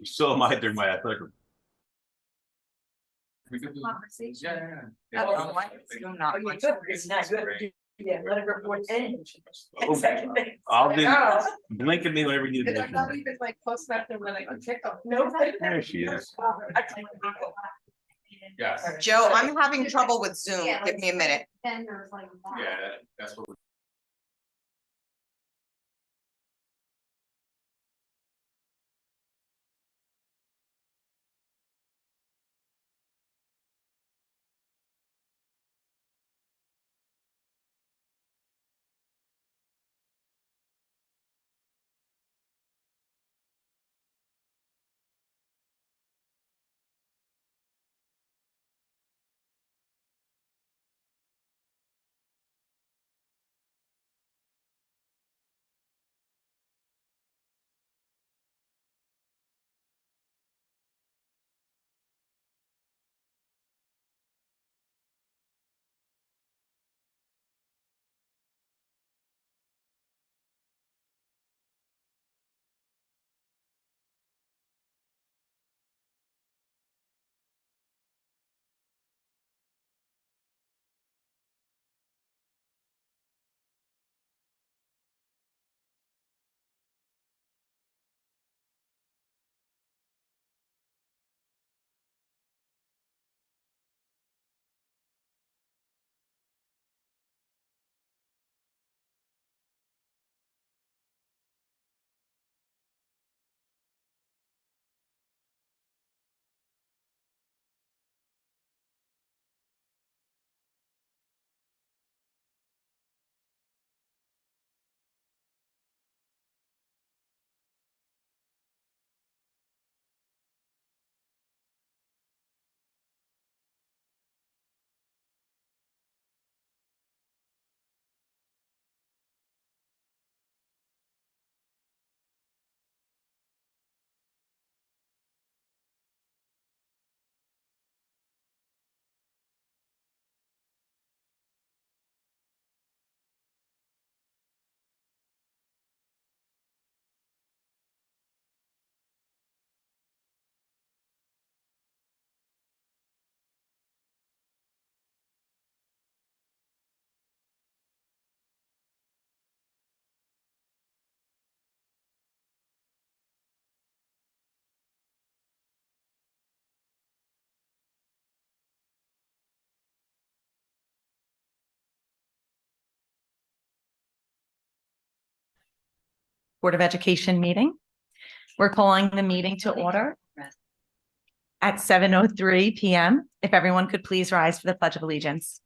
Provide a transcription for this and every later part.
So am I during my athletic. Conversation. Yeah. Yeah, let it report in. I'll do, blink at me whenever you need I to. thought we could like post that when I could pick up. No. There she is. Yes. Joe, I'm having trouble with Zoom. Give me a minute. Vendors like that. Yeah, that's what. Board of Education meeting. We're calling the meeting to order at 7:03 p.m. If everyone could please rise for the Pledge of Allegiance.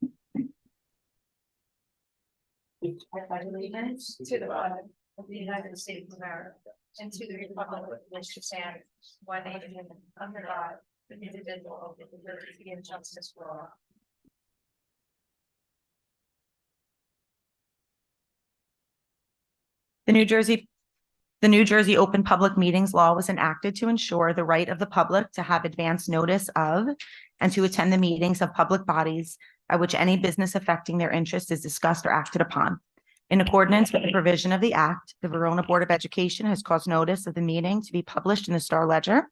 I pledge allegiance to the flag of the United States of America and to the republic which stands one nation under God, indivisible, with liberty and justice for all. The New Jersey Open Public Meetings Law was enacted to ensure the right of the public to have advance notice of and to attend the meetings of public bodies at which any business affecting their interest is discussed or acted upon. In accordance with the provision of the Act, the Verona Board of Education has caused notice of the meeting to be published in the Star Ledger,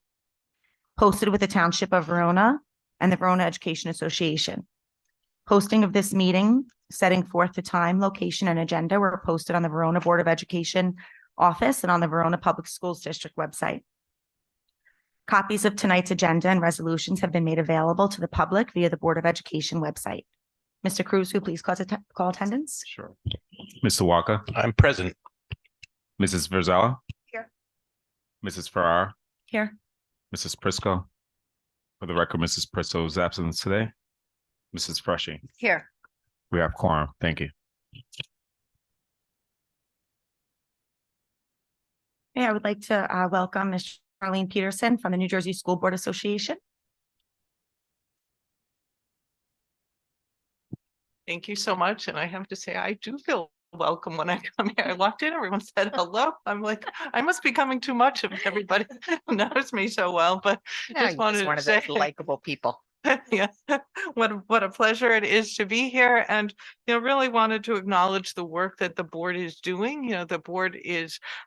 posted with the Township of Verona and the Verona Education Association. Posting of this meeting, setting forth the time, location, and agenda were posted on the Verona Board of Education office and on the Verona Public Schools District website. Copies of tonight's agenda and resolutions have been made available to the public via the Board of Education website. Mr. Cruz, who please call attendance? Sure. Mr. Walker, I'm present. Mrs. Verzella. Here. Mrs. Farrar, Here. Mrs. Prisco. For the record, Mrs. Prisco's absence today. Mrs. Freshie, Here. we have quorum. Thank you. Okay, I would like to welcome Ms. Charlene Peterson from the New Jersey School Board Association. Thank you so much. And I have to say, I do feel welcome when I come here. I walked in, everyone said hello. I'm like, I must be coming too much if everybody knows me so well, but just wanted one to of say, those likable people. yeah, what a pleasure it is to be here. And, really wanted to acknowledge the work that the board is doing. The board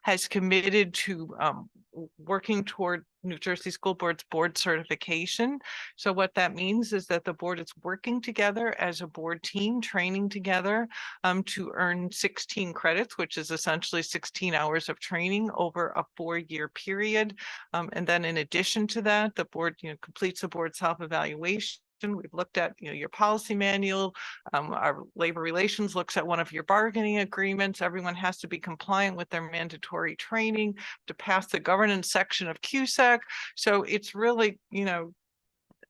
has committed to working toward New Jersey School Board's board certification. So what that means is that the board is working together as a board team, training together to earn 16 credits, which is essentially 16 hours of training over a 4-year period. And then in addition to that, the board, completes a board self-evaluation. We've looked at, your policy manual. Our labor relations looks at one of your bargaining agreements. Everyone has to be compliant with their mandatory training to pass the governance section of CUSAC. So it's really,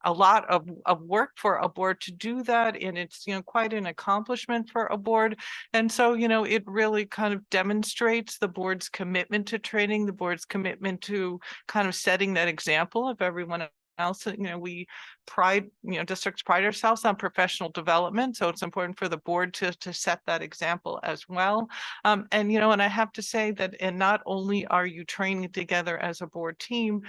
a lot of work for a board to do that. And it's, quite an accomplishment for a board. And so, it really kind of demonstrates the board's commitment to training, the board's commitment to kind of setting that example of everyone else. We districts pride ourselves on professional development. So it's important for the board to set that example as well. And I have to say that, and not only are you training together as a board team,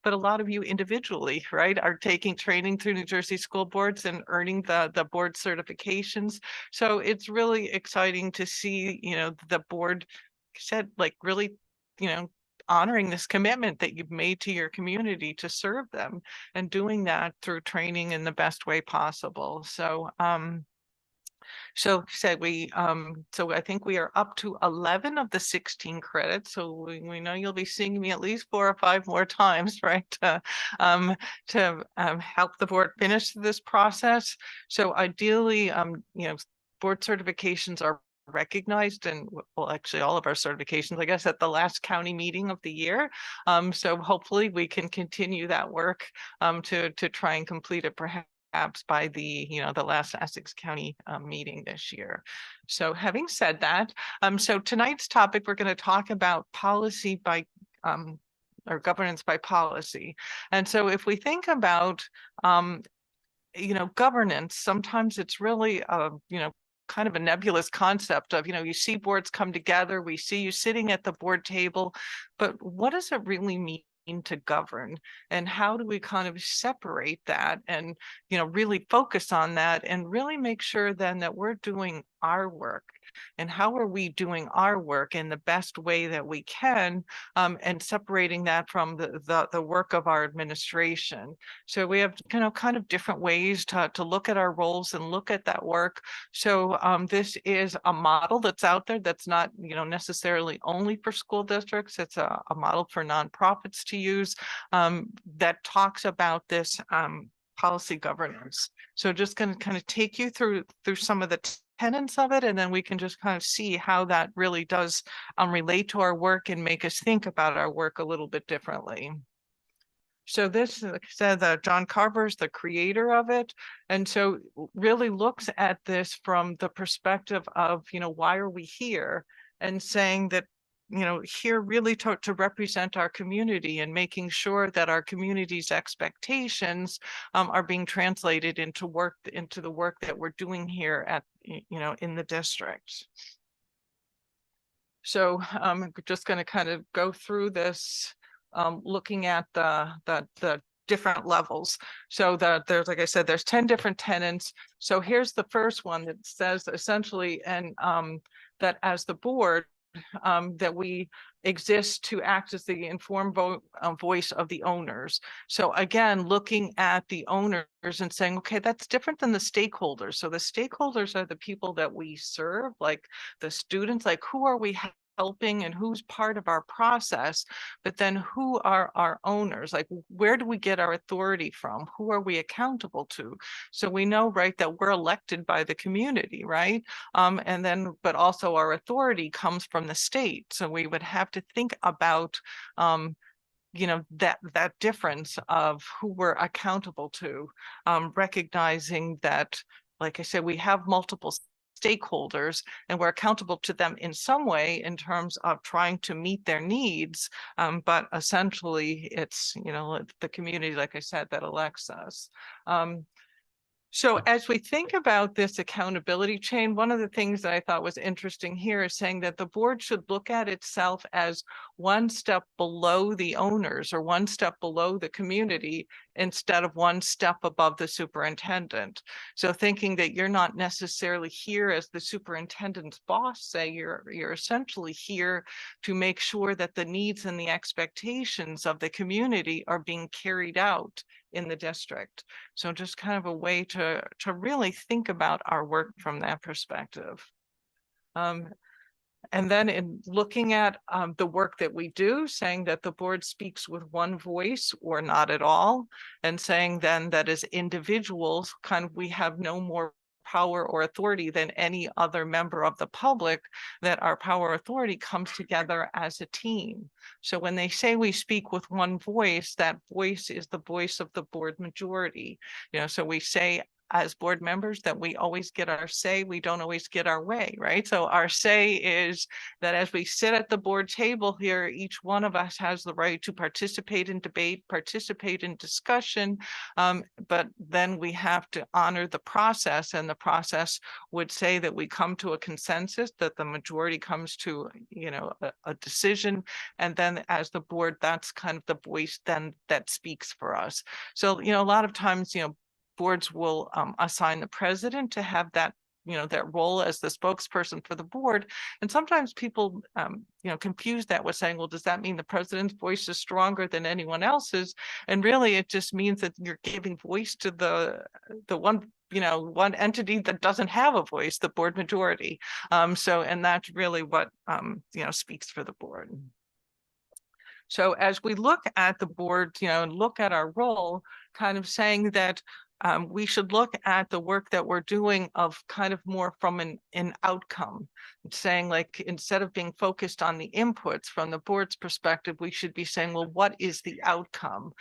but a lot of you individually, right, are taking training through New Jersey school boards and earning the board certifications. So it's really exciting to see, the board said, like, really, honoring this commitment that you've made to your community to serve them, and doing that through training in the best way possible. So so I think we are up to 11 of the 16 credits. So we know you'll be seeing me at least 4 or 5 more times, right? To help the board finish this process. So ideally, board certifications are recognized, and well, actually all of our certifications, I guess, at the last county meeting of the year. So hopefully we can continue that work to try and complete it perhaps by the the last Essex County meeting this year. So having said that, so tonight's topic, we're going to talk about policy by or governance by policy. And so if we think about governance, sometimes it's really kind of a nebulous concept of, you see boards come together, we see you sitting at the board table, but what does it really mean to govern, and how do we kind of separate that and really focus on that, and really make sure then that we're doing our work, and how are we doing our work in the best way that we can, and separating that from the work of our administration. So we have kind of different ways to look at our roles and look at that work. So this is a model that's out there that's not necessarily only for school districts. It's a model for nonprofits to use that talks about this policy governance. So just going to kind of take you through some of the tenets of it, and then we can just kind of see how that really does relate to our work and make us think about our work a little bit differently. So this, like I said, John Carver is the creator of it, and so really looks at this from the perspective of, why are we here, and saying that, here really to represent our community, and making sure that our community's expectations are being translated into the work that we're doing here at, in the district. So I'm just going to kind of go through this, looking at the different levels. So there's, like I said, there's 10 different tenets. So here's the first one that says essentially, and that as the board, that we exist to act as the informed voice of the owners. So again, looking at the owners and saying, okay, that's different than the stakeholders. So the stakeholders are the people that we serve, like the students, like who are we helping and who's part of our process, but then who are our owners? Like, where do we get our authority from? Who are we accountable to? So we know, right, that we're elected by the community, right? And then, but also our authority comes from the state. So we would have to think about, that difference of who we're accountable to, recognizing that, like I said, we have multiple stakeholders, and we're accountable to them in some way in terms of trying to meet their needs. But essentially it's, the community, like I said, that elects us. So as we think about this accountability chain, one of the things that I thought was interesting here is saying that the board should look at itself as one step below the owners or one step below the community instead of one step above the superintendent. So thinking that you're not necessarily here as the superintendent's boss, say you're essentially here to make sure that the needs and the expectations of the community are being carried out in the district. So just kind of a way to really think about our work from that perspective. And then in looking at the work that we do, saying that the board speaks with one voice or not at all, and saying then that as individuals, kind of we have no more power or authority than any other member of the public, that our power authority comes together as a team. So when they say we speak with one voice, that voice is the voice of the board majority. You know, so we say as board members that we always get our say, we don't always get our way, right? So our say is that as we sit at the board table here, each one of us has the right to participate in debate, participate in discussion, but then we have to honor the process, and the process would say that we come to a consensus, that the majority comes to, you know, a decision, and then as the board, that's kind of the voice then that speaks for us. So, you know, a lot of times, you know, boards will assign the president to have that, you know, that role as the spokesperson for the board. And sometimes people, you know, confuse that with saying, well, does that mean the president's voice is stronger than anyone else's? And really, it just means that you're giving voice to the one, you know, one entity that doesn't have a voice, the board majority. So, and that's really what, you know, speaks for the board. So as we look at the board, you know, and look at our role, kind of saying that we should look at the work that we're doing of kind of more from an outcome, saying like, instead of being focused on the inputs from the board's perspective, we should be saying, well, what is the outcome?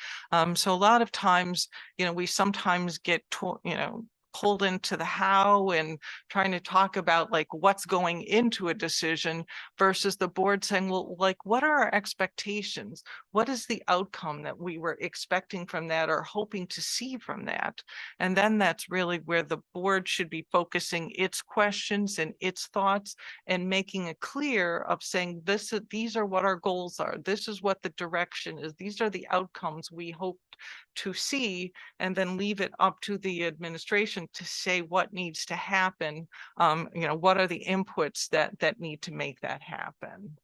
So a lot of times, you know, we sometimes get, you know, pulled into the how and trying to talk about like what's going into a decision versus the board saying, well, like, what are our expectations? What is the outcome that we were expecting from that or hoping to see from that? And then that's really where the board should be focusing its questions and its thoughts and making it clear of saying, these are what our goals are. This is what the direction is. These are the outcomes we hope to see, and then leave it up to the administration to say what needs to happen. You know, what are the inputs that need to make that happen?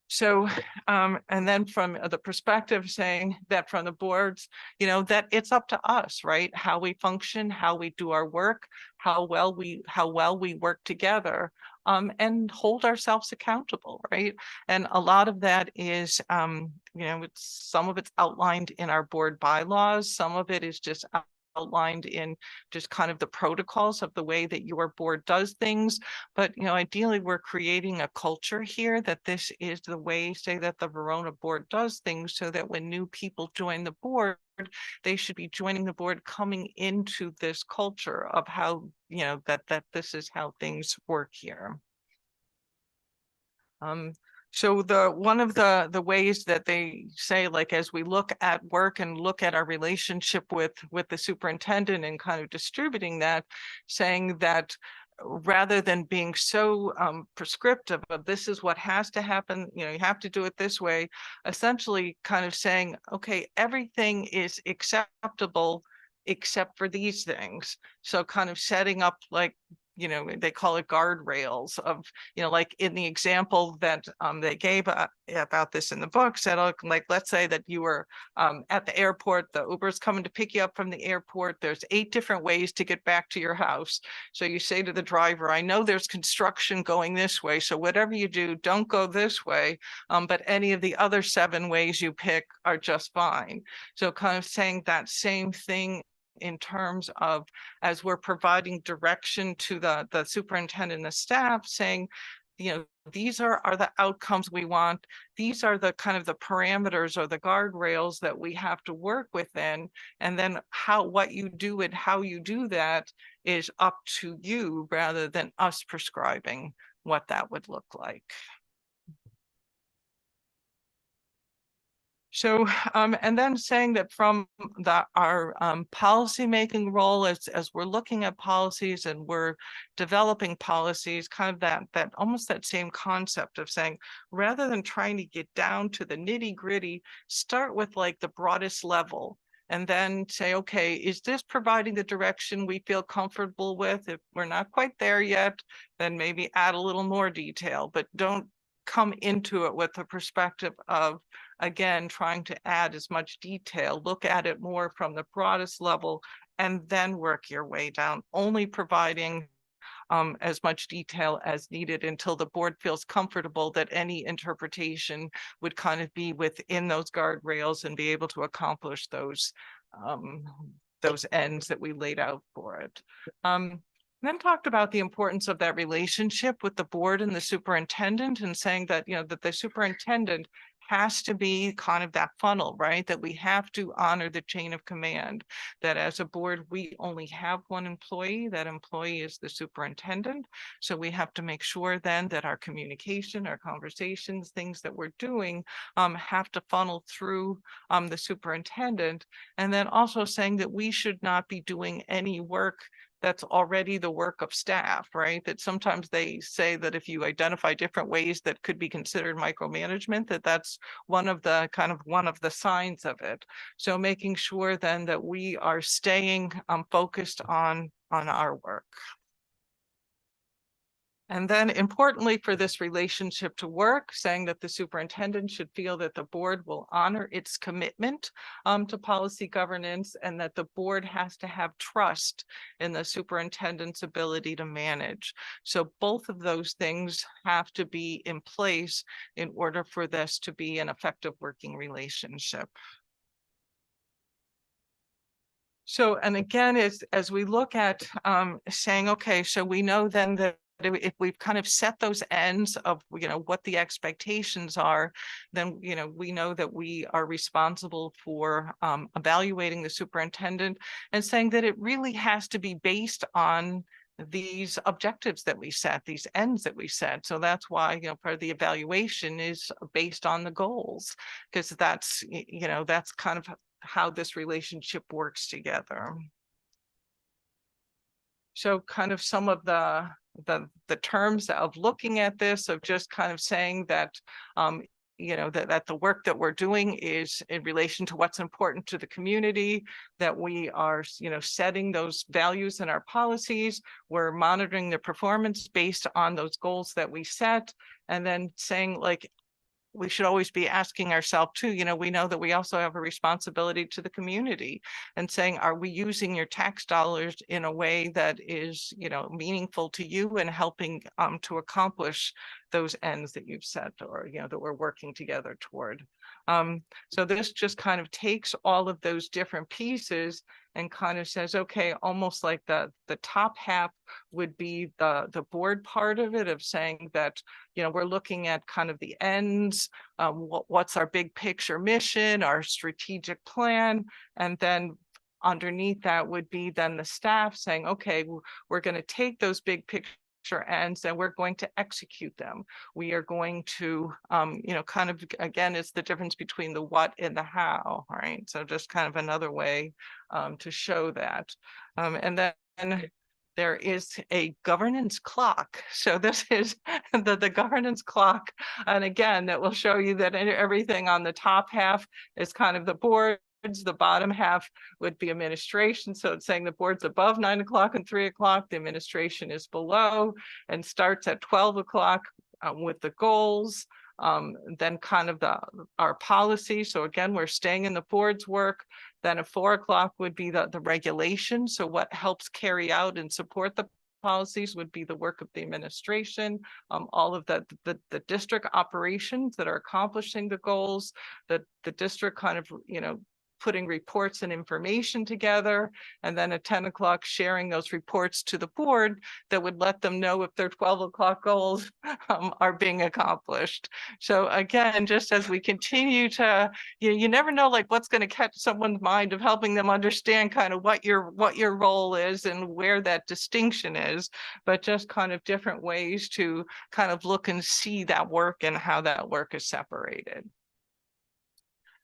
So, and then from the perspective saying that from the boards, you know, that it's up to us, right? How we function, how we do our work, how well we work together, and hold ourselves accountable, right? And a lot of that is, you know, some of it's outlined in our board bylaws, some of it is just outlined in just kind of the protocols of the way that your board does things. But, you know, ideally, we're creating a culture here that this is the way, say, that the Verona board does things, so that when new people join the board, they should be joining the board coming into this culture of how, you know, that this is how things work here. So one of the ways that they say, like, as we look at work and look at our relationship with the superintendent and kind of distributing that, saying that rather than being so prescriptive of this is what has to happen, you know, you have to do it this way, essentially kind of saying, okay, everything is acceptable except for these things. So kind of setting up, like, you know, they call it guardrails of, you know, like in the example that they gave about this in the book, said, like, let's say that you were at the airport, the Uber's coming to pick you up from the airport. There's 8 different ways to get back to your house. So you say to the driver, I know there's construction going this way, so whatever you do, don't go this way. But any of the other 7 ways you pick are just fine. So kind of saying that same thing in terms of, as we're providing direction to the superintendent and the staff, saying, you know, these are the outcomes we want. These are the kind of the parameters or the guardrails that we have to work within. And then what you do and how you do that is up to you, rather than us prescribing what that would look like. So, and then saying that from our policymaking role as we're looking at policies and we're developing policies, kind of that almost that same concept of saying, rather than trying to get down to the nitty gritty, start with like the broadest level. And then say, okay, is this providing the direction we feel comfortable with? If we're not quite there yet, then maybe add a little more detail, but don't come into it with the perspective of, again, trying to add as much detail. Look at it more from the broadest level and then work your way down, only providing as much detail as needed until the board feels comfortable that any interpretation would kind of be within those guardrails and be able to accomplish those ends that we laid out for it. Then talked about the importance of that relationship with the board and the superintendent, and saying that, you know, that the superintendent has to be kind of that funnel, right? That we have to honor the chain of command, that as a board, we only have one employee. That employee is the superintendent. So we have to make sure then that our communication, our conversations, things that we're doing have to funnel through the superintendent. And then also saying that we should not be doing any work that's already the work of staff, right? That sometimes they say that if you identify different ways that could be considered micromanagement, that's one of the signs of it. So making sure then that we are staying focused on our work. And then importantly for this relationship to work, saying that the superintendent should feel that the board will honor its commitment to policy governance, and that the board has to have trust in the superintendent's ability to manage. So both of those things have to be in place in order for this to be an effective working relationship. So, and again, as we look at saying, okay, so we know then that if we've kind of set those ends of, you know, what the expectations are, then, you know, we know that we are responsible for evaluating the superintendent, and saying that it really has to be based on these objectives that we set, these ends that we set. So that's why, you know, part of the evaluation is based on the goals, because that's, you know, that's kind of how this relationship works together. So kind of some of the terms of looking at this, of just kind of saying that, you know, that the work that we're doing is in relation to what's important to the community, that we are, you know, setting those values in our policies, we're monitoring the performance based on those goals that we set, and then saying, like, we should always be asking ourselves too, you know, we know that we also have a responsibility to the community, and saying, are we using your tax dollars in a way that is, you know, meaningful to you and helping to accomplish those ends that you've set, or, you know, that we're working together toward. So this just kind of takes all of those different pieces and kind of says, okay, almost like the top half would be the board part of it, of saying that, you know, we're looking at kind of the ends, what's our big picture mission, our strategic plan, and then underneath that would be then the staff saying, okay, we're going to take those big picture ends and we're going to execute them. We are going to, you know, kind of, again, it's the difference between the what and the how, right? So just kind of another way to show that. And then there is a governance clock. So this is the governance clock. And again, that will show you that everything on the top half is kind of the board. The bottom half would be administration. So it's saying the board's above 9 o'clock and 3 o'clock, the administration is below, and starts at 12 o'clock with the goals. Then kind of our policy. So again, we're staying in the board's work. Then at 4 o'clock would be the regulation. So what helps carry out and support the policies would be the work of the administration, all of the district operations that are accomplishing the goals, the district kind of, you know, putting reports and information together, and then at 10 o'clock sharing those reports to the board that would let them know if their 12 o'clock goals are being accomplished. So again, just as we continue to, you never know like what's going to catch someone's mind, of helping them understand kind of what your role is and where that distinction is, but just kind of different ways to kind of look and see that work and how that work is separated.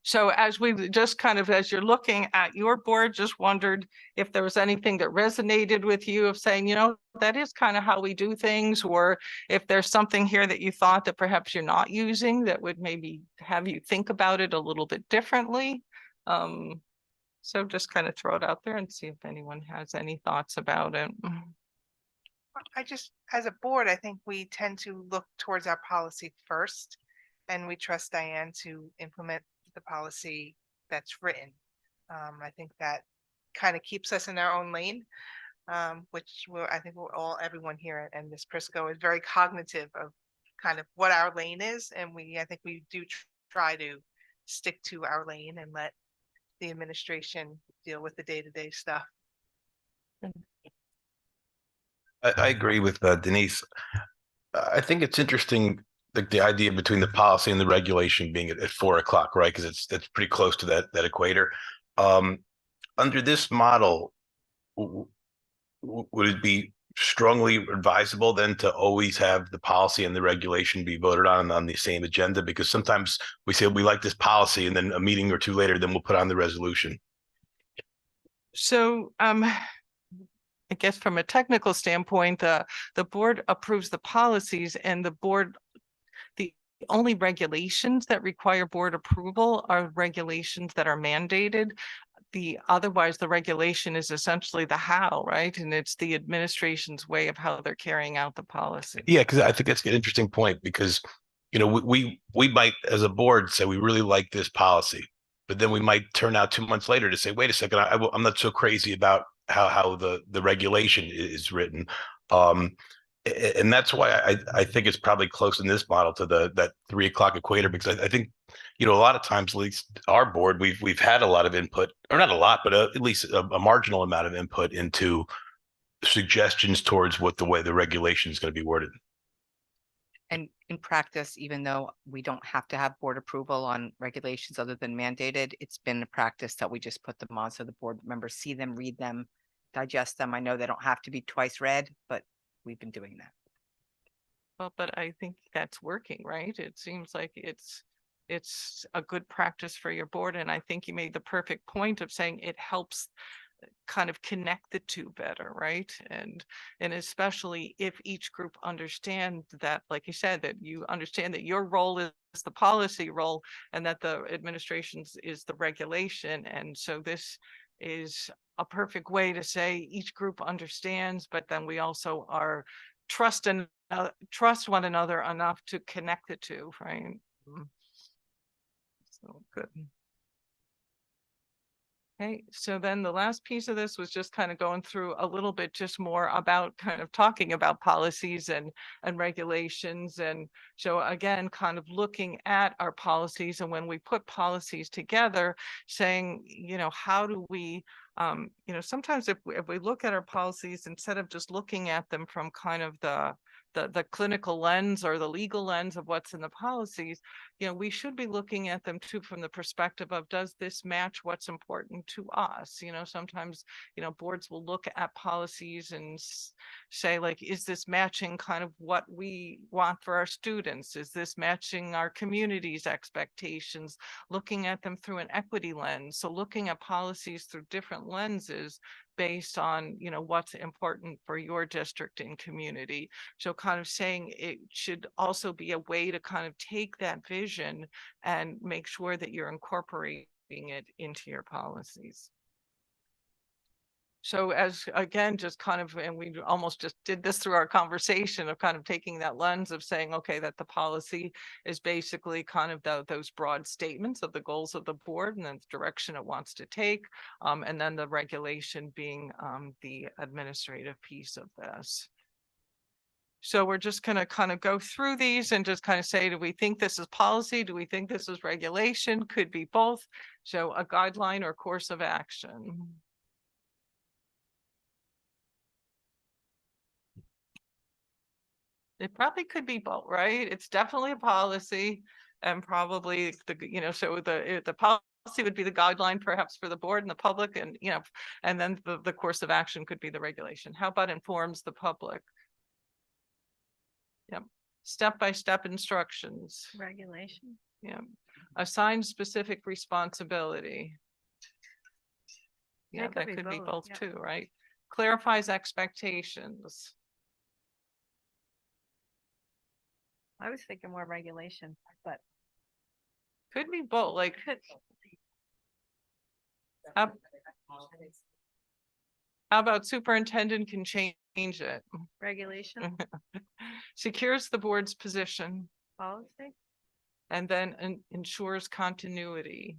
So as we just kind of, as you're looking at your board, just wondered if there was anything that resonated with you of saying, you know, that is kind of how we do things, or if there's something here that you thought that perhaps you're not using that would maybe have you think about it a little bit differently. So just kind of throw it out there and see if anyone has any thoughts about it. I just, as a board, I think we tend to look towards our policy first, and we trust Diane to implement the policy that's written. I think that kind of keeps us in our own lane, which I think everyone here and Ms. Prisco is very cognitive of kind of what our lane is, and I think we do try to stick to our lane and let the administration deal with the day-to-day stuff. I agree with Denise. I think it's interesting, the idea between the policy and the regulation being at 4 o'clock, right? Because it's pretty close to that equator. Under this model, would it be strongly advisable then to always have the policy and the regulation be voted on the same agenda? Because sometimes we say we like this policy, and then a meeting or two later, then we'll put on the resolution. So I guess from a technical standpoint, the board approves the policies, and the only regulations that require board approval are regulations that are mandated. Otherwise the regulation is essentially the how, right? And it's the administration's way of how they're carrying out the policy. Yeah, because I think that's an interesting point, because, you know, we might as a board say we really like this policy, but then we might turn out 2 months later to say, wait a second, I'm not so crazy about how the regulation is written. And that's why I think it's probably close in this model to that 3 o'clock equator, because I think, you know, a lot of times, at least our board, we've had a lot of input, or not a lot, but at least a marginal amount of input into suggestions towards what the way the regulation is going to be worded. And in practice, even though we don't have to have board approval on regulations other than mandated, it's been a practice that we just put them on so the board members see them, read them, digest them. I know they don't have to be twice read, but we've been doing that. Well, but I think that's working, right? It seems like it's a good practice for your board. And I think you made the perfect point of saying it helps kind of connect the two better, right? And especially if each group understands that, like you said, that you understand that your role is the policy role and that the administration's is the regulation. And so this is a perfect way to say each group understands, but then we also are trust one another enough to connect the two, right? So good. Okay, so then the last piece of this was just kind of going through a little bit just more about kind of talking about policies and regulations. And so again, kind of looking at our policies, and when we put policies together, saying, you know, how do we, you know, sometimes if we look at our policies, instead of just looking at them from kind of the clinical lens or the legal lens of what's in the policies, you know, we should be looking at them too from the perspective of, does this match what's important to us? You know, sometimes, you know, boards will look at policies and say, like, is this matching kind of what we want for our students? Is this matching our community's expectations? Looking at them through an equity lens. So looking at policies through different lenses based on, you know, what's important for your district and community. So kind of saying it should also be a way to kind of take that vision and make sure that you're incorporating it into your policies. So as, again, just kind of, and we almost just did this through our conversation of kind of taking that lens of saying, okay, that the policy is basically kind of those broad statements of the goals of the board and then the direction it wants to take. And then the regulation being the administrative piece of this. So we're just going to kind of go through these and just kind of say, do we think this is policy? Do we think this is regulation? Could be both. So a guideline or course of action. It probably could be both, right? It's definitely a policy and probably the, you know, so the policy would be the guideline perhaps for the board and the public, and, you know, and then the course of action could be the regulation. How about informs the public? Yep. Step-by-step instructions. Regulation. Yeah. Assign specific responsibility. Yeah, That could that be could be both, both yeah. too, right? Clarifies expectations. I was thinking more regulation, but. Could be both, like, how how about superintendent can change it? Regulation, Secures the board's position policy, and then ensures continuity.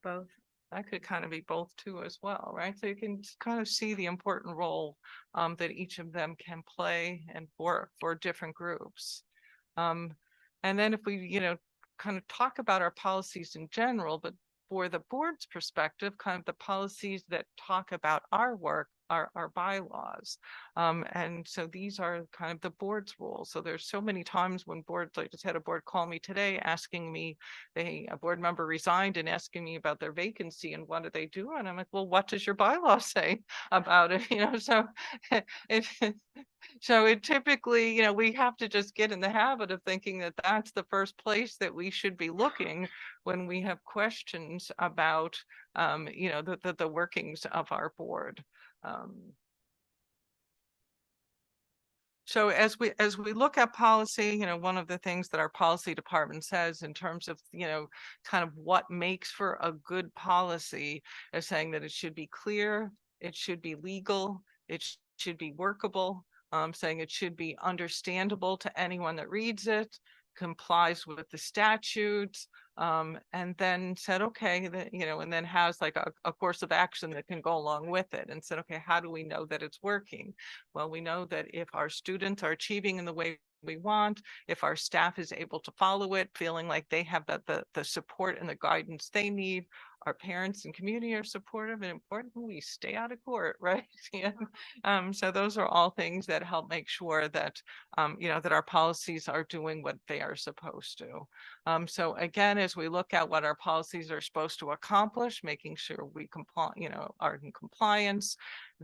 both. That could kind of be both too as well, right? So you can kind of see the important role that each of them can play and for different groups. And then if we, kind of talk about our policies in general, but for the board's perspective, kind of the policies that talk about our work, our bylaws. And so these are kind of the board's rules. So there's so many times when boards, like just had a board call me today asking me, a board member resigned and asking me about their vacancy and what do they do? And I'm like, well, what does your bylaw say about it? So it, so it typically, we have to just get in the habit of thinking that that's the first place that we should be looking when we have questions about, the workings of our board. So as we look at policy, one of the things that our policy department says in terms of, kind of what makes for a good policy is saying that it should be clear, it should be legal, it should be workable, saying it should be understandable to anyone that reads it, complies with the statutes, and then said, okay, and then has like a course of action that can go along with it and said, okay, how do we know that it's working? Well, we know that if our students are achieving in the way we want, if our staff is able to follow it, feeling like they have the support and the guidance they need, our parents and community are supportive, and importantly, we stay out of court, right? So those are all things that help make sure that, that our policies are doing what they are supposed to. So again, as we look at what our policies are supposed to accomplish, making sure we comply, are in compliance,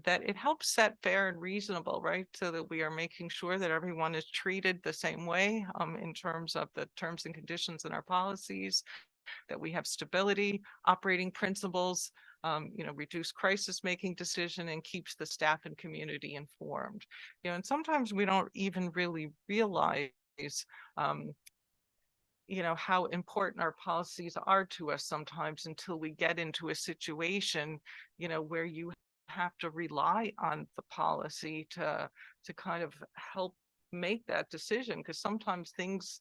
that it helps set fair and reasonable, right? So that we are making sure that everyone is treated the same way, in terms of the terms and conditions in our policies, that we have stability, operating principles, reduce crisis making decision and keeps the staff and community informed. And sometimes we don't even really realize, how important our policies are to us sometimes until we get into a situation, where you have to rely on the policy to kind of help make that decision, because sometimes things,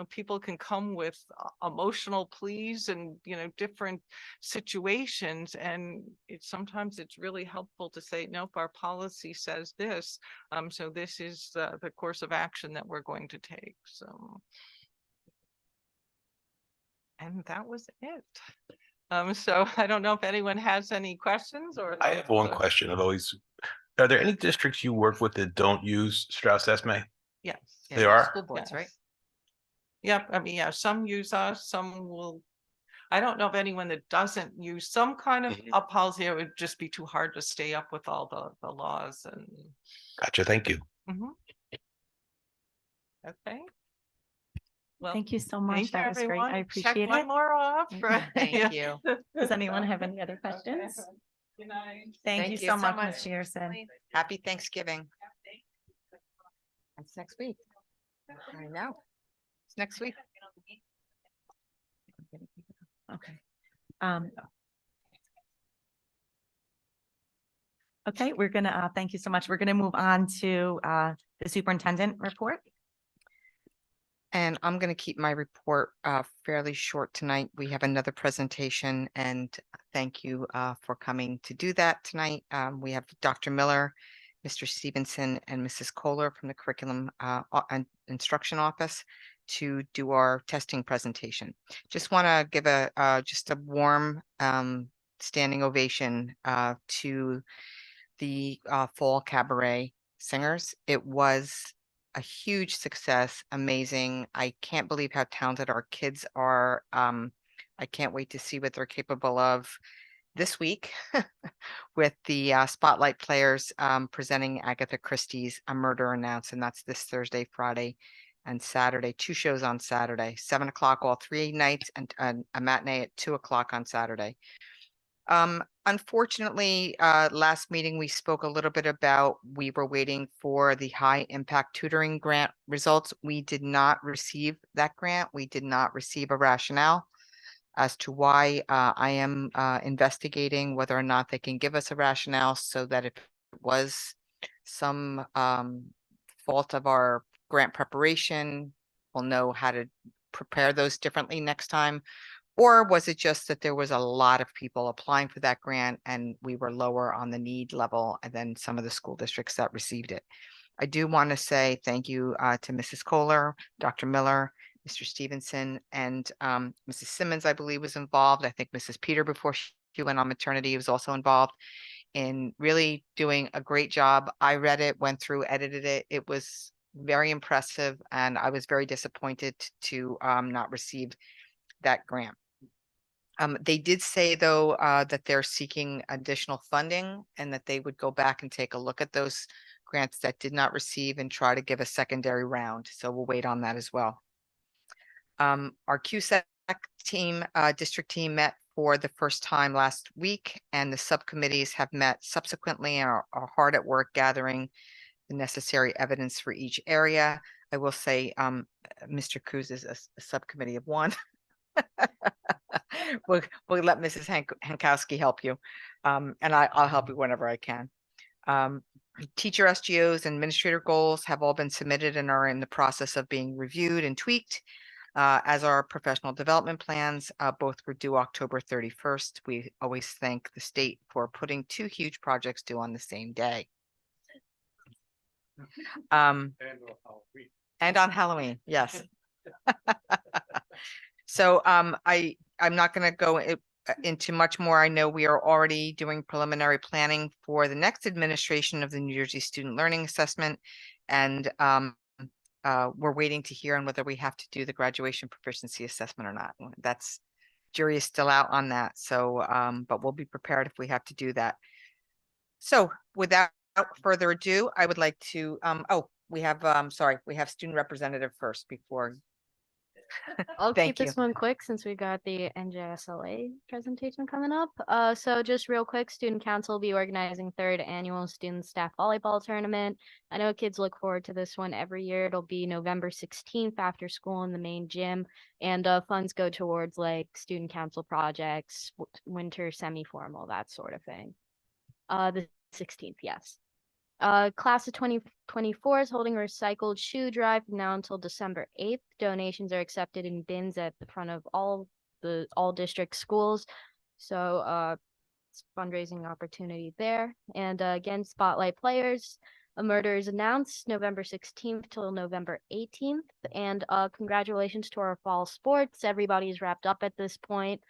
people can come with emotional pleas and, different situations, and sometimes it's really helpful to say, nope, our policy says this, so this is the course of action that we're going to take. So. And that was it. So I don't know if anyone has any questions or. I have one question. Are there any districts you work with that don't use Strauss Esme? Yes. Yeah, They they're are? School boards, right? Yep, I mean, yeah, some use us, some will. I don't know of anyone that doesn't use some kind of Mhm. a policy. It would just be too hard to stay up with all the laws and. Gotcha. Thank you. Mhm. Okay. Well, Thank you so thank much. you, That was great. everyone. I Check appreciate one it. more off. right? Thank Yeah. you. Does anyone have any other questions? Okay. Good night. Thank you so much, Ms. Shearson. Happy Thanksgiving. That's next week. I know. It's next week. Okay. Okay, we're gonna, thank you so much. We're gonna move on to the superintendent report. And I'm going to keep my report fairly short tonight. We have another presentation, and thank you for coming to do that tonight. We have Dr. Miller, Mr. Stevenson, and Mrs. Kohler from the Curriculum and Instruction Office to do our testing presentation. Just want to give just a warm standing ovation to the Fall Cabaret Singers. It was a huge success, amazing. I can't believe how talented our kids are. I can't wait to see what they're capable of this week with the Spotlight Players presenting Agatha Christie's A Murder Announced, and that's this Thursday, Friday, and Saturday, 2 shows on Saturday, 7 o'clock all 3 nights and a matinee at 2 o'clock on Saturday. Unfortunately, last meeting, we spoke a little bit about, we were waiting for the high impact tutoring grant results. We did not receive that grant. We did not receive a rationale as to why. I am investigating whether or not they can give us a rationale so that if it was some fault of our grant preparation, we'll know how to prepare those differently next time. Or was it just that there was a lot of people applying for that grant and we were lower on the need level than some of the school districts that received it? I do want to say thank you to Mrs. Kohler, Dr. Miller, Mr. Stevenson, and Mrs. Simmons, I believe, was involved. I think Mrs. Peter, before she went on maternity, was also involved in really doing a great job. I read it, went through, edited it. It was very impressive, and I was very disappointed to not receive that grant. They did say, though, that they're seeking additional funding and that they would go back and take a look at those grants that did not receive and try to give a secondary round. So we'll wait on that as well. Our QSEC team, district team met for the first time last week, and the subcommittees have met subsequently and are hard at work gathering the necessary evidence for each area. I will say, Mr. Cruz is a subcommittee of one. We'll let Mrs. Hankowski help you. And I'll help you whenever I can. Teacher SGOs and administrator goals have all been submitted and are in the process of being reviewed and tweaked. As our professional development plans, both were due October 31st. We always thank the state for putting 2 huge projects due on the same day. And on Halloween, yes. So I'm not going to go into much more. I know we are already doing preliminary planning for the next administration of the New Jersey Student Learning Assessment, and we're waiting to hear on whether we have to do the graduation proficiency assessment or not. That's jury is still out on that. So, but we'll be prepared if we have to do that. So without further ado, I would like to, we have, sorry, we have student representative first before. I'll Thank keep this one quick since we got the NJSLA presentation coming up. So just real quick, Student Council will be organizing 3rd annual Student Staff Volleyball Tournament. I know kids look forward to this one every year. It'll be November 16th after school in the main gym, and funds go towards like Student Council projects, winter semi-formal, that sort of thing. The 16th, yes. Class of 2024 is holding a recycled shoe drive from now until December 8th. Donations are accepted in bins at the front of all district schools. So it's a fundraising opportunity there. And again, Spotlight Players, a murder is announced November 16th till November 18th. And congratulations to our fall sports. Everybody's wrapped up at this point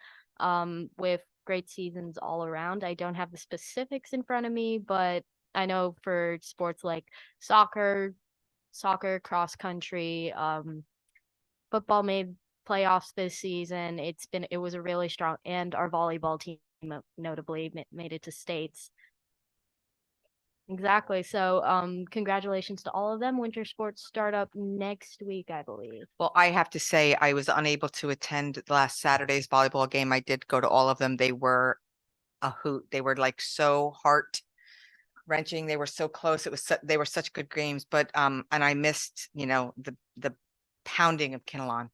with great seasons all around. I don't have the specifics in front of me, but I know for sports like soccer, cross country, football made playoffs this season. It was a really strong, and our volleyball team notably made it to states. Exactly. So, congratulations to all of them. Winter sports start up next week, I believe. Well, I have to say, I was unable to attend last Saturday's volleyball game. I did go to all of them. They were a hoot. They were like so heart-wrenching. They were so close. They were such good games, but and I missed, the pounding of Kinnelon.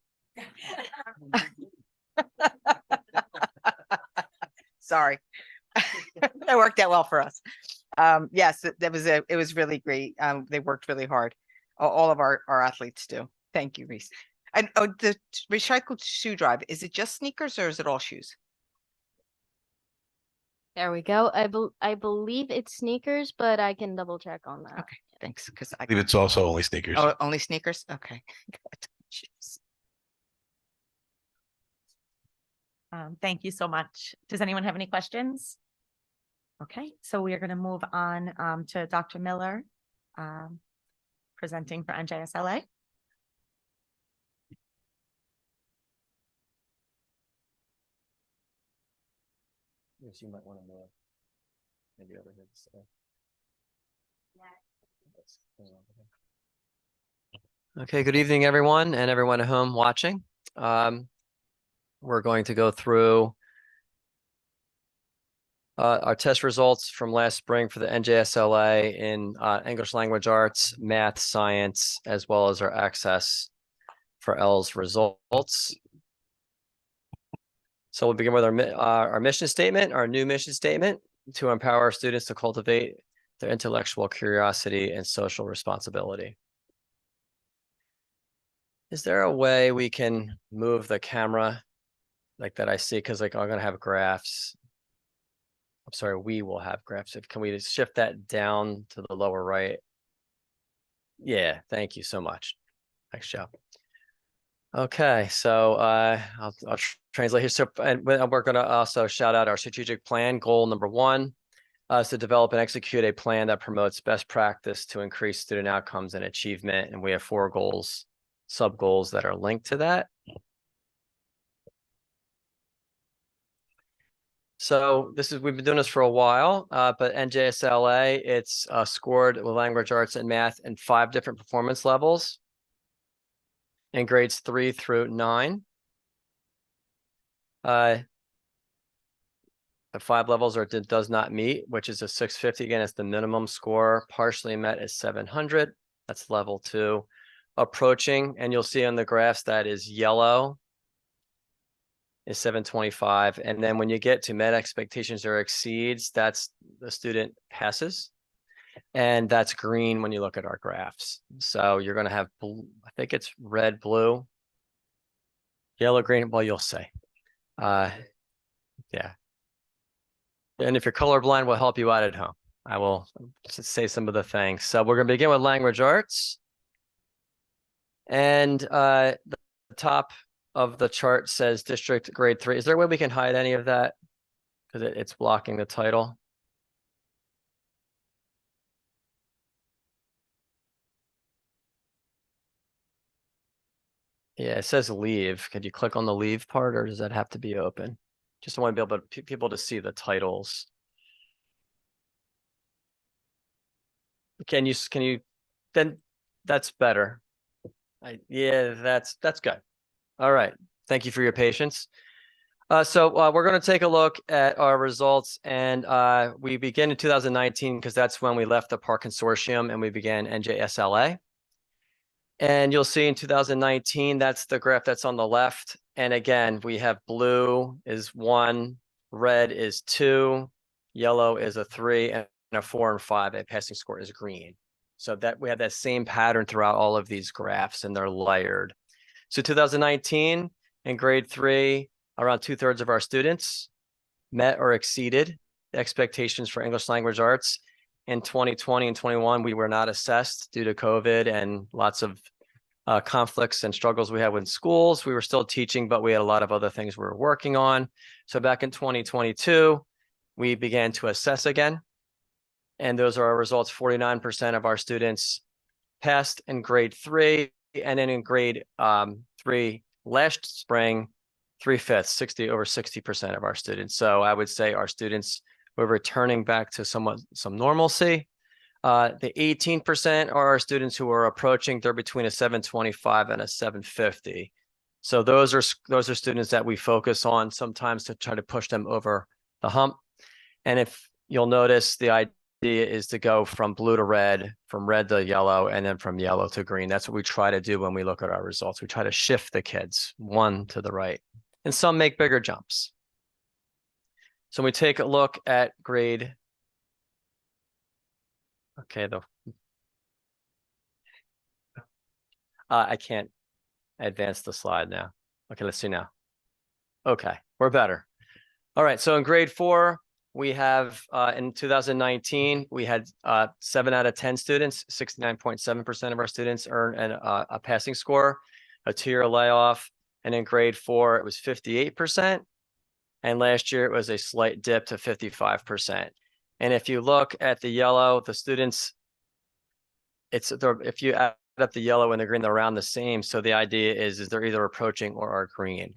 Sorry. That worked out well for us. Yes, it was really great. They worked really hard. All of our athletes do. Thank you, Reese. And the recycled shoe drive, is it just sneakers or is it all shoes? There we go. I believe it's sneakers, but I can double check on that. Okay, thanks. Because I believe it's also only sneakers. Oh, only sneakers? Okay. Jeez. Thank you so much. Does anyone have any questions? Okay, so we are going to move on to Dr. Miller presenting for NJSLA. Yes, you might want to know maybe over here. So. Okay, good evening, everyone, and everyone at home watching. We're going to go through our test results from last spring for the NJSLA in English language arts, math, science, as well as our access for L's results. So we'll begin with our mission statement, our new mission statement, to empower our students to cultivate their intellectual curiosity and social responsibility. Is there a way we can move the camera like that I see? Because like I'm gonna have graphs. I'm sorry, we will have graphs. Can we just shift that down to the lower right? Yeah, thank you so much. Nice job. Okay, so I'll translate here. So and we're gonna also shout out our strategic plan. Goal number 1 is to develop and execute a plan that promotes best practice to increase student outcomes and achievement. And we have 4 goals, sub goals that are linked to that. So we've been doing this for a while, but NJSLA, it's scored with language arts and math in 5 different performance levels in grades 3 through 9. The 5 levels are does not meet, which is a 650. Again, it's the minimum score. Partially met is 700. That's level 2. Approaching, and you'll see on the graphs that is yellow is 725. And then when you get to met expectations or exceeds, that's the student passes. And that's green when you look at our graphs. So you're going to have, I think it's red, blue, yellow, green. Well, you'll see. Yeah. And if you're colorblind, we'll help you out at home. I will just say some of the things. So we're going to begin with language arts. And the top of the chart says district grade 3. Is there a way we can hide any of that? Because it's blocking the title. Yeah, it says leave. Could you click on the leave part, or does that have to be open? Just want to be able to people to see the titles. Can you then that's better. Yeah, that's good. All right. Thank you for your patience. So we're going to take a look at our results, and we begin in 2019 because that's when we left the PARC consortium and we began NJSLA. And you'll see in 2019, that's the graph that's on the left. And again, we have blue is 1, red is 2, yellow is a 3, and a 4 and 5. A passing score is green. So that we have that same pattern throughout all of these graphs, and they're layered. So 2019 in grade 3, around 2/3 of our students met or exceeded expectations for English language arts. In 2020 and 21, we were not assessed due to COVID and lots of conflicts and struggles we had with schools. We were still teaching, but we had a lot of other things we were working on. So back in 2022, we began to assess again. And those are our results. 49% of our students passed in grade 3. And then in grade 3 last spring, 3/5, over 60% of our students. So I would say our students were returning back to some normalcy. The 18% are our students who are approaching. They're between a 725 and a 750. So those are students that we focus on sometimes to try to push them over the hump. And if you'll notice, the idea is to go from blue to red, from red to yellow, and then from yellow to green. That's what we try to do when we look at our results. We try to shift the kids one to the right, and some make bigger jumps. So we take a look at grade. Okay, I can't advance the slide now. Okay, let's see now. Okay, we're better. All right, so in grade 4, we have in 2019, we had 7 out of 10 students, 69.7% of our students earn a passing score, a 2-year layoff. And in grade 4, it was 58%. And last year, it was a slight dip to 55%. And if you look at the yellow, the students, if you add up the yellow and the green, they're around the same. So the idea is they're either approaching or are green.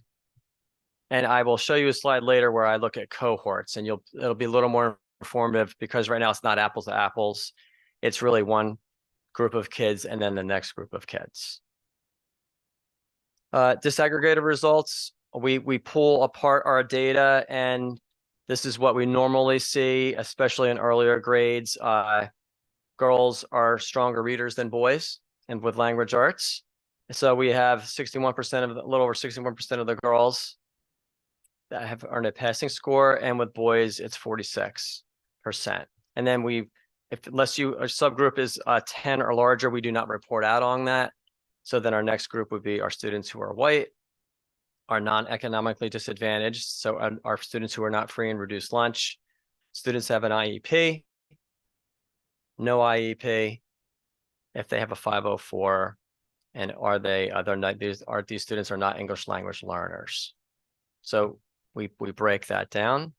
And I will show you a slide later where I look at cohorts, and it'll be a little more informative because right now it's not apples to apples. It's really one group of kids and then the next group of kids. Disaggregated results, we pull apart our data, and this is what we normally see, especially in earlier grades. Girls are stronger readers than boys and with language arts. So we have 61% of a little over 61% of the girls that have earned a passing score, and with boys, it's 46%. And then unless a subgroup is 10 or larger, we do not report out on that. So then our next group would be our students who are white, are non-economically disadvantaged. So our students who are not free and reduced lunch, students have an IEP, no IEP, if they have a 504, and these students are not English language learners. So we break that down.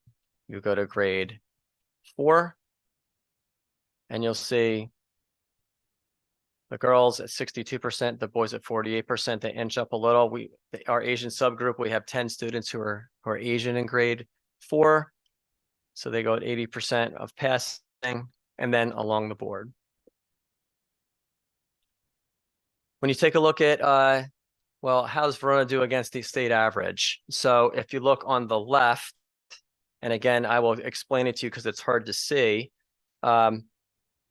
You go to grade 4, and you'll see the girls at 62%, the boys at 48%. They inch up a little. Our Asian subgroup, we have 10 students who are Asian in grade 4. So they go at 80% of passing, and then along the board. When you take a look at, well, how does Verona do against the state average? So if you look on the left, and again, I will explain it to you because it's hard to see. On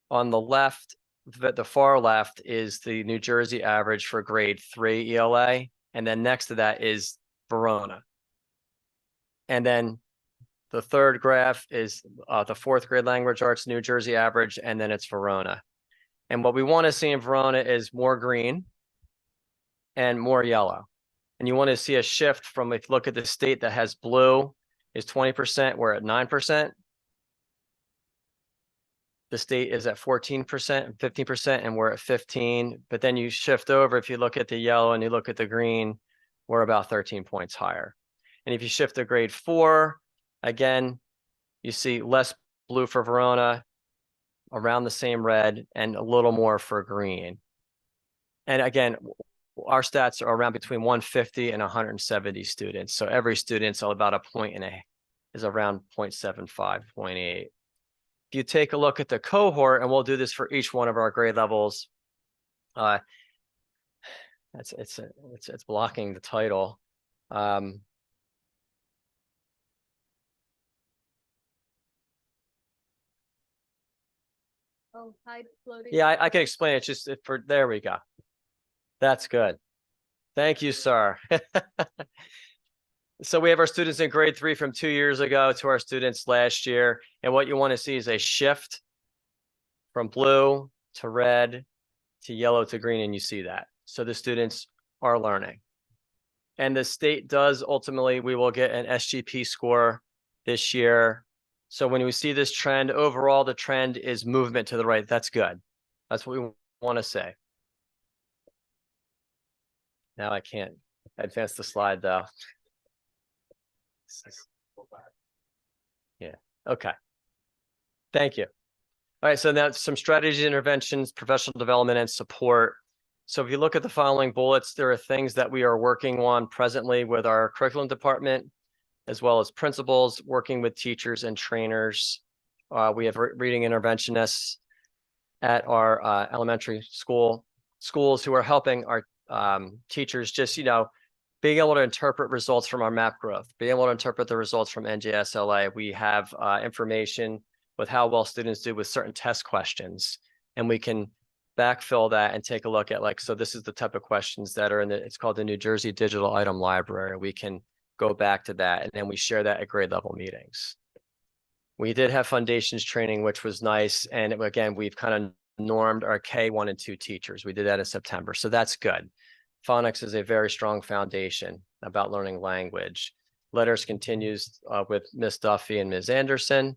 the left, the far left is the New Jersey average for grade 3 ELA. And then next to that is Verona. And then the third graph is the 4th grade language arts New Jersey average, and then it's Verona. And what we want to see in Verona is more green and more yellow. And you want to see a shift from, if you look at the state that has blue is 20%, we're at 9%. The state is at 14%, 15%, and we're at 15. But then you shift over, if you look at the yellow and you look at the green, we're about 13 points higher. And if you shift to grade 4, again, you see less blue for Verona, around the same red, and a little more for green. And again, our stats are around between 150 and 170 students. So every student's about a point is around 0.75, 0.8. If you take a look at the cohort, and we'll do this for each one of our grade levels, it's blocking the title. Oh, hide floating. Yeah, I can explain it just there we go. That's good. Thank you, sir. So we have our students in grade 3 from 2 years ago to our students last year. And what you want to see is a shift from blue to red to yellow to green, and you see that. So the students are learning. And the state does ultimately, we will get an SGP score this year. So when we see this trend, overall, the trend is movement to the right. That's good. That's what we want to say. Now I can't advance the slide though. Yeah, okay. Thank you. All right, so now some strategy interventions, professional development, and support. So if you look at the following bullets, there are things that we are working on presently with our curriculum department, as well as principals, working with teachers and trainers. We have reading interventionists at our elementary schools who are helping our teachers just, being able to interpret results from our map growth, being able to interpret the results from NJSLA. We have information with how well students do with certain test questions, and we can backfill that and take a look at so this is the type of questions that are it's called the New Jersey Digital Item Library. We can go back to that, and then we share that at grade level meetings. We did have foundations training, which was nice. And again, we've kind of normed our K1 and 2 teachers. We did that in September, so that's good. Phonics is a very strong foundation about learning language. Letters continues with Ms. Duffy and Ms. Anderson.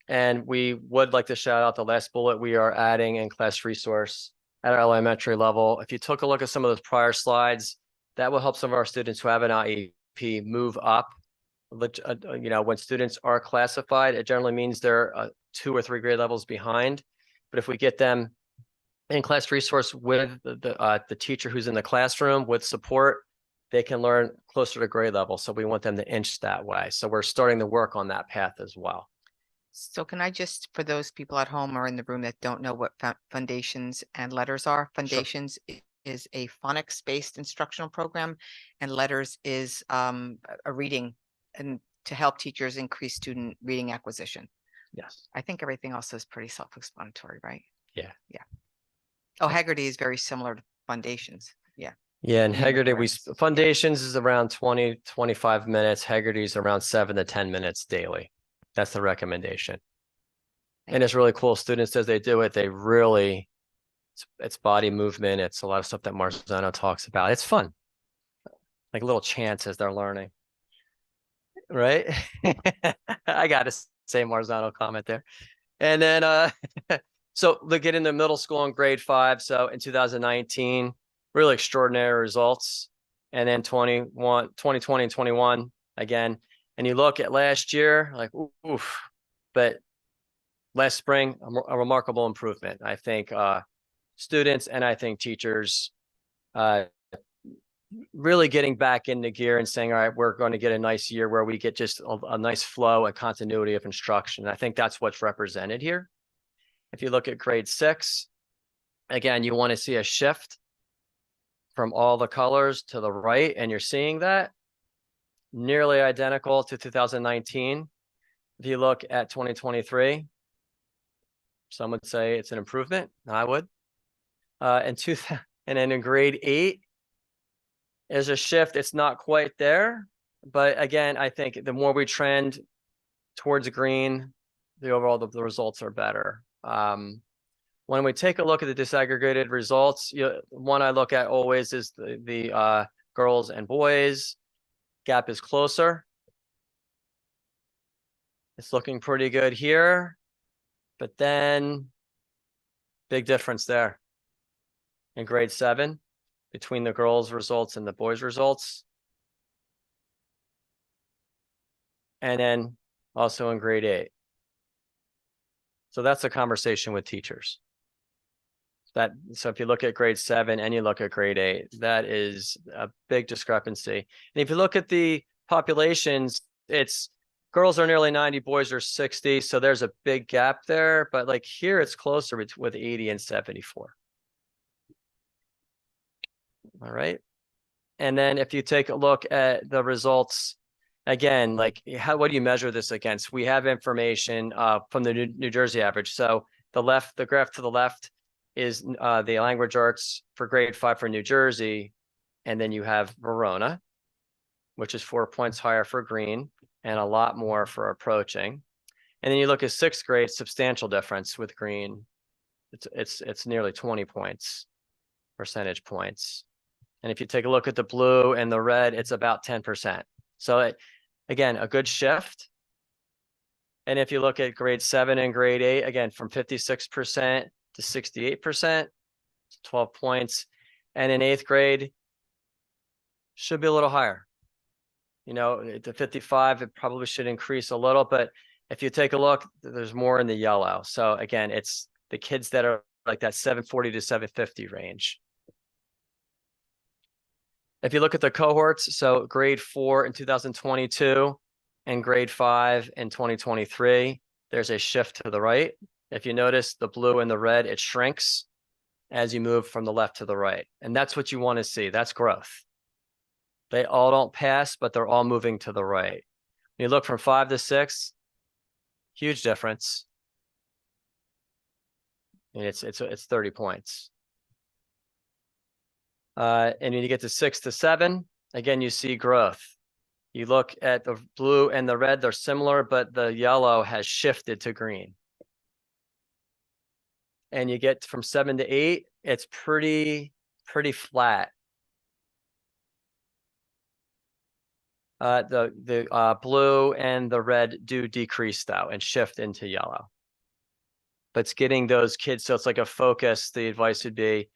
And we would like to shout out the last bullet. We are adding in-class resource at our elementary level. If you took a look at some of those prior slides, that will help some of our students who have an IEP move up. When students are classified, it generally means they're 2 or 3 grade levels behind. But if we get them in-class resource with the teacher who's in the classroom with support, they can learn closer to grade level. So we want them to inch that way. So we're starting to work on that path as well. So can I just, for those people at home or in the room that don't know what foundations and letters are, foundations is a phonics-based instructional program, and letters is a reading and to help teachers increase student reading acquisition. Yes. I think everything else is pretty self-explanatory, right? Yeah. Yeah. Oh, Haggerty is very similar to Foundations. Yeah. Yeah, and Name of Haggerty, awareness. Foundations is around 20, 25 minutes. Haggerty's around 7 to 10 minutes daily. That's the recommendation. Thank And it's really cool. Students, as they do it, they really, it's body movement. It's a lot of stuff that Marzano talks about. It's fun. Like little chants as they're learning. Right? I got to say Marzano comment there. And then, so look at in the middle school in grade 5. So in 2019, really extraordinary results. And then 2020 and 21 again. And you look at last year, like, oof, but last spring, a remarkable improvement. I think students and I think teachers really getting back into gear and saying, all right, we're going to get a nice year where we get just a nice flow and continuity of instruction. I think that's what's represented here. If you look at grade 6, again, you want to see a shift from all the colors to the right, and you're seeing that nearly identical to 2019. If you look at 2023, some would say it's an improvement. I would. And then in grade 8, is a shift. It's not quite there, but again, I think the more we trend towards green, the overall the results are better. When we take a look at the disaggregated results, one I look at always is the girls and boys. Gap is closer. It's looking pretty good here, but then big difference there in grade 7 between the girls' results and the boys' results. And then also in grade 8. So that's a conversation with teachers. So if you look at grade 7 and you look at grade 8, that is a big discrepancy. And if you look at the populations, it's girls are nearly 90, boys are 60. So there's a big gap there, but like here it's closer with 80 and 74. All right. And then if you take a look at the results, again, like what do you measure this against? We have information from the New Jersey average. So the graph to the left is the language arts for grade 5 for New Jersey. And then you have Verona, which is 4 points higher for green and a lot more for approaching. And then you look at 6th grade, substantial difference with green. It's nearly 20 percentage points. And if you take a look at the blue and the red, it's about 10%. So again, a good shift. And if you look at grade 7 and grade 8, again, from 56% to 68%, 12 points. And in 8th grade, should be a little higher. You know, to 55, it probably should increase a little, but if you take a look, there's more in the yellow. So again, it's the kids that are like that 740 to 750 range. If you look at the cohorts, so grade 4 in 2022 and grade 5 in 2023, there's a shift to the right. If you notice the blue and the red, it shrinks as you move from the left to the right. And that's what you want to see. That's growth. They all don't pass, but they're all moving to the right. When you look from 5 to 6, huge difference. And it's 30 points. And when you get to 6 to 7, again, you see growth. You look at the blue and the red, they're similar, but the yellow has shifted to green. And you get from 7 to 8, it's pretty flat. The blue and the red do decrease though and shift into yellow. But it's getting those kids, so it's like a focus. The advice would be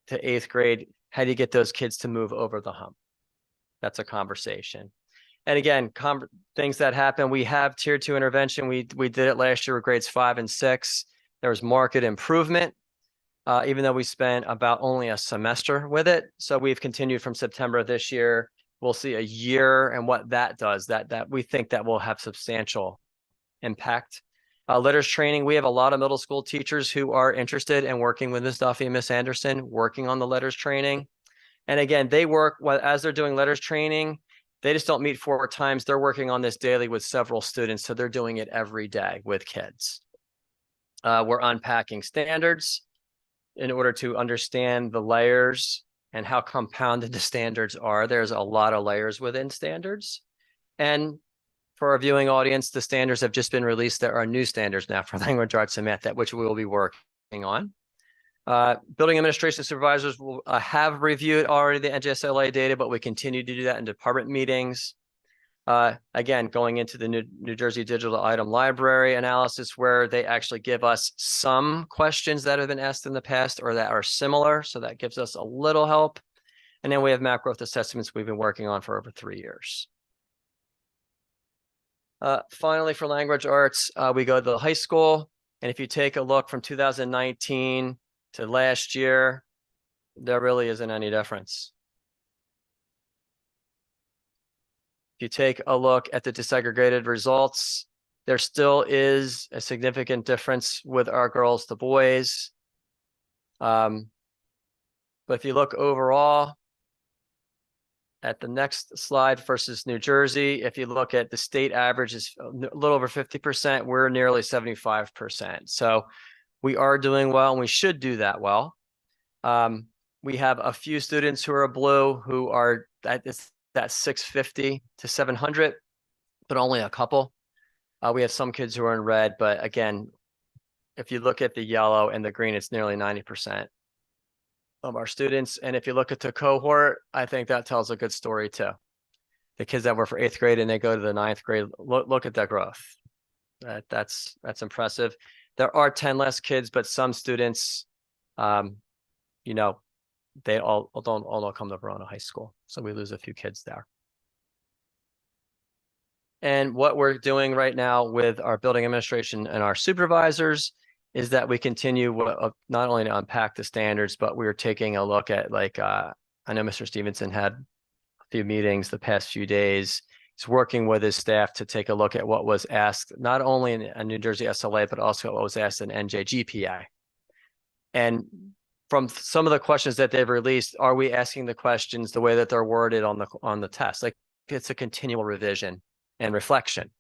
to 8th grade, how do you get those kids to move over the hump? That's a conversation. And again, things that happen, we have tier 2 intervention. We did it last year with grades 5 and 6. There was market improvement, even though we spent about only a semester with it. So we've continued from September of this year. We'll see a year and what that does, that we think that will have substantial impact. Letters training, we have a lot of middle school teachers who are interested in working with Ms. Duffy and Ms. Anderson, working on the letters training. And again, they work as they're doing letters training. They just don't meet 4 times. They're working on this daily with several students. So they're doing it every day with kids. We're unpacking standards in order to understand the layers and how compounded the standards are. There's a lot of layers within standards. And for our viewing audience, the standards have just been released. There are new standards now for language arts and math, which we will be working on. Building administration supervisors will have reviewed already the NJSLA data, but we continue to do that in department meetings. Again, going into the New Jersey Digital Item Library analysis, where they actually give us some questions that have been asked in the past or that are similar. So that gives us a little help. And then we have map growth assessments we've been working on for over 3 years. Finally, for language arts, we go to the high school. And if you take a look from 2019 to last year, there really isn't any difference. If you take a look at the disaggregated results, there still is a significant difference with our girls to boys. But if you look overall at the next slide versus New Jersey, if you look at the state average is a little over 50%, we're nearly 75%. So we are doing well, and we should do that well. We have a few students who are blue who are that 650 to 700, but only a couple. We have some kids who are in red, but again, if you look at the yellow and the green, it's nearly 90% of our students. And if you look at the cohort, I think that tells a good story too. The kids that were for 8th grade and they go to the 9th grade, look at that growth. That's impressive. There are 10 less kids, but some students, you know, they all don't come to Verona High School. So we lose a few kids there. And what we're doing right now with our building administration and our supervisors is that we continue not only to unpack the standards, but we're taking a look at, like, I know Mr. Stevenson had a few meetings the past few days. He's working with his staff to take a look at what was asked, not only in a New Jersey SLA, but also what was asked in NJGPA. And from some of the questions that they've released, are we asking the questions the way that they're worded on the test? Like, it's a continual revision and reflection.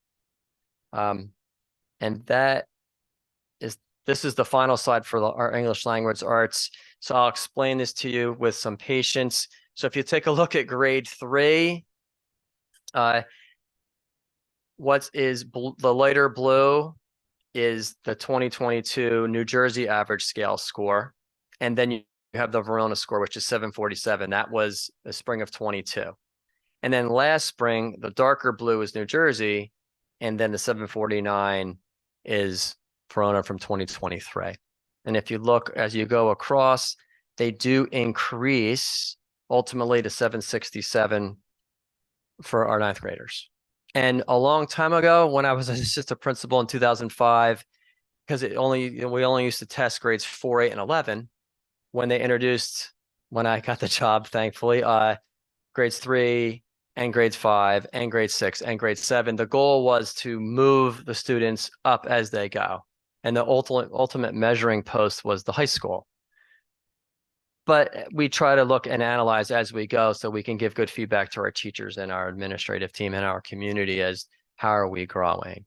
And this is the final slide for our English language arts. So I'll explain this to you with some patience. So if you take a look at grade 3, what is the lighter blue is the 2022 New Jersey average scale score. And then you have the Verona score, which is 747. That was the spring of 22. And then last spring, the darker blue is New Jersey. And then the 749 is Verona from 2023. And if you look as you go across, they do increase ultimately to 767 for our 9th graders. And a long time ago, when I was an assistant principal in 2005, because we only used to test grades 4, 8, and 11, when they introduced, when I got the job, thankfully, grades 3 and grades 5 and grade 6 and grade 7, the goal was to move the students up as they go. And the ultimate measuring post was the high school. But we try to look and analyze as we go so we can give good feedback to our teachers and our administrative team and our community as how are we growing.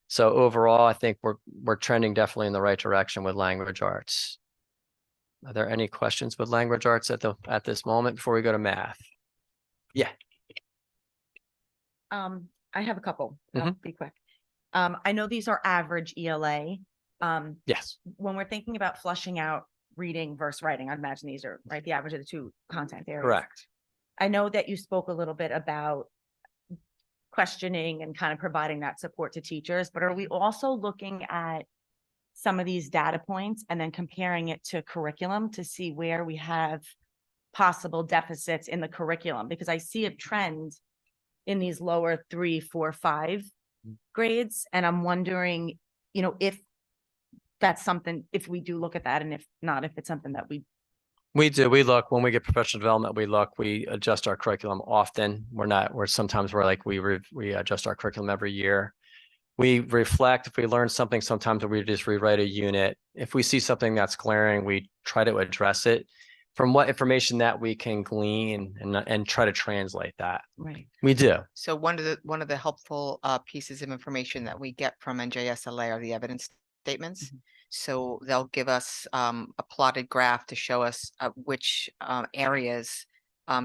So overall, I think we're trending definitely in the right direction with language arts. Are there any questions with language arts at this moment before we go to math? Yeah. I have a couple. I'll be quick. I know these are average ELA. Yes. When we're thinking about flushing out reading versus writing, I'd imagine these are right, the average of the two content areas. Correct. I know that you spoke a little bit about questioning and kind of providing that support to teachers, but are we also looking at some of these data points and then comparing it to curriculum to see where we have possible deficits in the curriculum? Because I see a trend in these lower 3, 4, 5 grades, and I'm wondering, you know, if that's something, if we do look at that, and if not, if it's something that we do. We look when we get professional development. We adjust our curriculum often. Sometimes we adjust our curriculum every year. We reflect. If we learn something, sometimes we just rewrite a unit. If we see something that's glaring, we try to address it from what information that we can glean and try to translate that. Right. We do. So one of the helpful pieces of information that we get from NJSLA are the evidence statements. So they'll give us a plotted graph to show us which areas,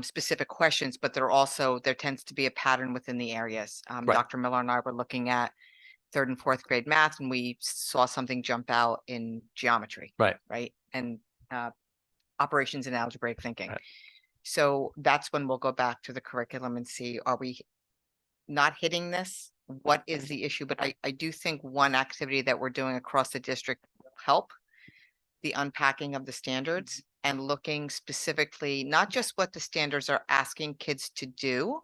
specific questions, but there tends to be a pattern within the areas. Right. Dr. Miller and I were looking at 3rd and 4th grade math, and we saw something jump out in geometry. Right. Right. And operations and algebraic thinking. Right. So that's when we'll go back to the curriculum and see, are we not hitting this? What is the issue? But I do think one activity that we're doing across the district will help the unpacking of the standards and looking specifically, not just what the standards are asking kids to do,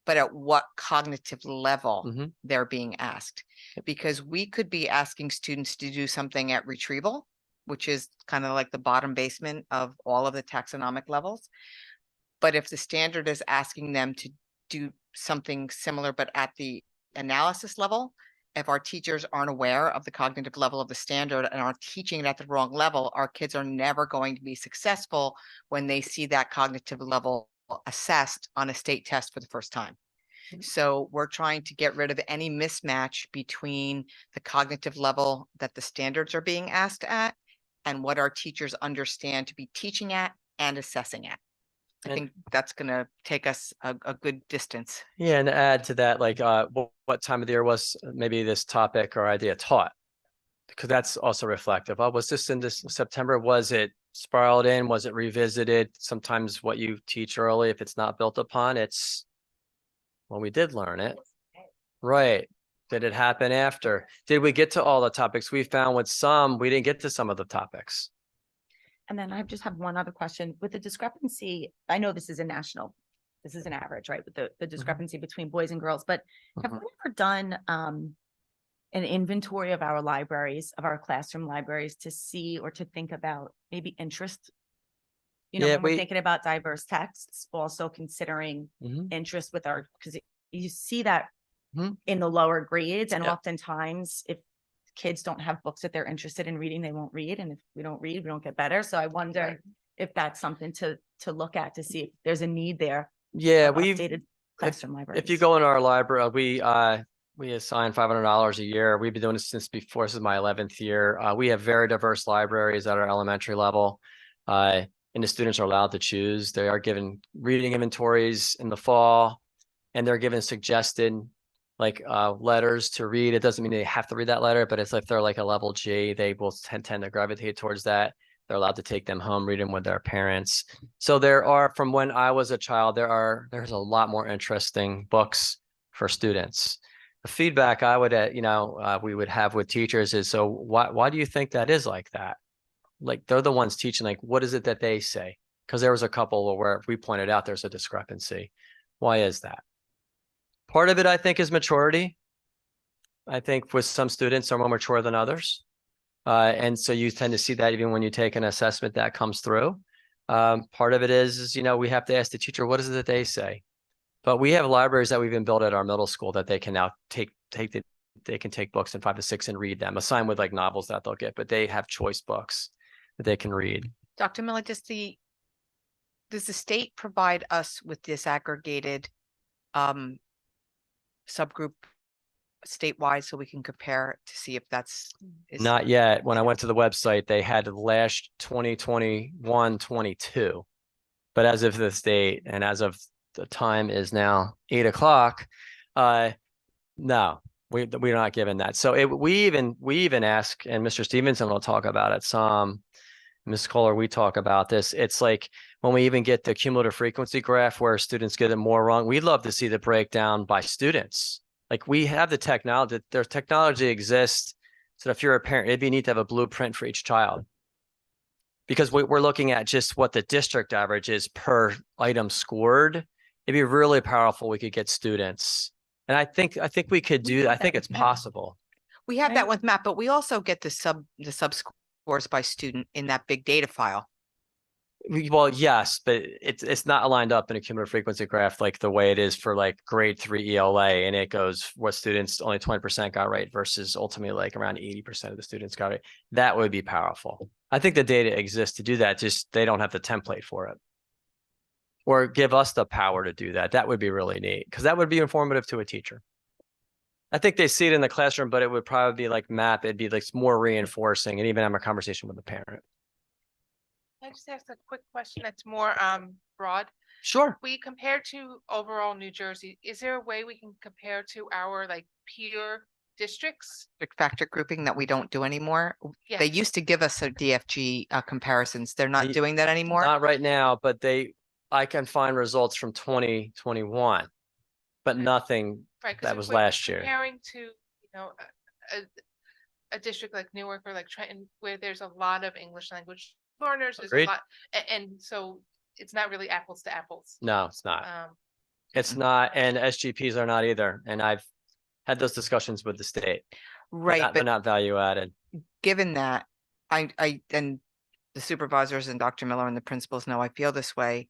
but at what cognitive level Mhm. they're being asked. Because we could be asking students to do something at retrieval, which is kind of like the bottom basement of all of the taxonomic levels. But if the standard is asking them to do something similar, but at the analysis level, if our teachers aren't aware of the cognitive level of the standard and are teaching it at the wrong level, our kids are never going to be successful when they see that cognitive level assessed on a state test for the first time. So we're trying to get rid of any mismatch between the cognitive level that the standards are being asked at and what our teachers understand to be teaching at and assessing at. I And- think that's gonna take us a good distance. Yeah, and to add to that, like what time of the year was maybe this topic or idea taught? Because that's also reflective. Oh, was this in this September? Was it spiraled in? Was it revisited? Sometimes what you teach early, if it's not built upon, it's well, we did learn it. Right. Did it happen after? Did we get to all the topics? We found with some, we didn't get to some of the topics. And then I just have one other question. With the discrepancy, I know this is an average, right? With the discrepancy between boys and girls, but have we ever done an inventory of our libraries, of our classroom libraries to see or to think about maybe interest? You know, Yeah, when we're we- thinking about diverse texts, also considering Mhm. interest with our, because you see that Mhm. in the lower grades, and Yep. oftentimes if kids don't have books that they're interested in reading, they won't read. And if we don't read, we don't get better. So I wonder if that's something to look at to see if there's a need there. Yeah, of we've, updated classroom libraries. if you go in our library, we assign $500 a year. We've been doing this since before, this is my 11th year. We have very diverse libraries at our elementary level. And the students are allowed to choose. They are given reading inventories in the fall, and they're given suggested like letters to read. It doesn't mean they have to read that letter, but it's like they're like a level G, they will tend to gravitate towards that. They're allowed to take them home, read them with their parents. So there are, from when I was a child, there's a lot more interesting books for students. The feedback I would, we would have with teachers is, so why do you think that is like that? Like they're the ones teaching, like, what is it that they say? Because there was a couple where we pointed out there's a discrepancy. Why is that? Part of it, I think, is maturity. I think with some students are more mature than others. And so you tend to see that even when you take an assessment that comes through. Part of it is, we have to ask the teacher, what is it that they say? But we have libraries that we've been built at our middle school that they can now they can take books in 5 to 6 and read them, assigned with like novels that they'll get, but they have choice books that they can read. Dr. Miller, does the state provide us with disaggregated subgroup statewide so we can compare to see if that's Not yet. When I went to the website, they had last 2021, 22. But as of this date, and as of the time is now 8 o'clock, no, we're not given that. So we even ask, and Mr. Stevenson will talk about it some, Ms. Kohler, we talk about this. It's like when we even get the cumulative frequency graph where students get it more wrong, we'd love to see the breakdown by students. Like we have the technology, their technology exists. So if you're a parent, it'd be neat to have a blueprint for each child. Because we're looking at just what the district average is per item scored. It'd be really powerful. We could get students. And I think we could do that. I think it's possible. We have that with MAP, but we also get the sub scores by student in that big data file. Well, yes, but it's not lined up in a cumulative frequency graph like the way it is for like grade 3 ELA, and it goes what students only 20% got right versus ultimately like around 80% of the students got right. That would be powerful. I think the data exists to do that, just they don't have the template for it. Or give us the power to do that. That would be really neat because that would be informative to a teacher. I think they see it in the classroom, but it would probably be like math. It'd be like more reinforcing and even have a conversation with the parent. I just asked a quick question that's more broad. Sure. We compare to overall New Jersey, is there a way we can compare to our like peer districts? Strict factor grouping that we don't do anymore. Yeah. They used to give us a DFG comparisons. They're not Ye- doing that anymore. Not right now, but I can find results from 2021, but nothing Right, 'cause that if was we're last year. comparing to, a district like Newark or like Trenton, where there's a lot of English language learners, there's a Agreed. lot, and so it's not really apples to apples. No, it's not. Um, It's not, and SGPs are not either. And I've had those discussions with the state. Right, They're but not value added. given that, and the supervisors and Dr. Miller and the principals know I feel this way,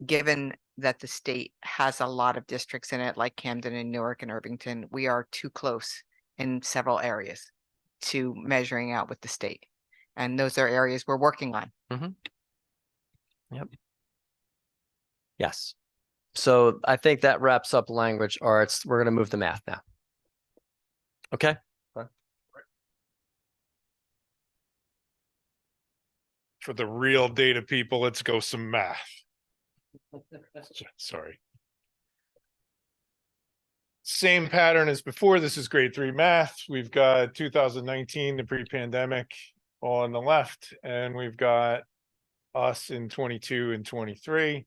given that the state has a lot of districts in it, like Camden and Newark and Irvington, we are too close in several areas to measuring out with the state. And those are areas we're working on. Yep. Yes. So I think that wraps up language arts. We're going to move to math now. Okay. For the real data people, let's go some math. Sorry. Same pattern as before. This is grade 3 math. We've got 2019, the pre-pandemic on the left, and we've got us in 22 and 23.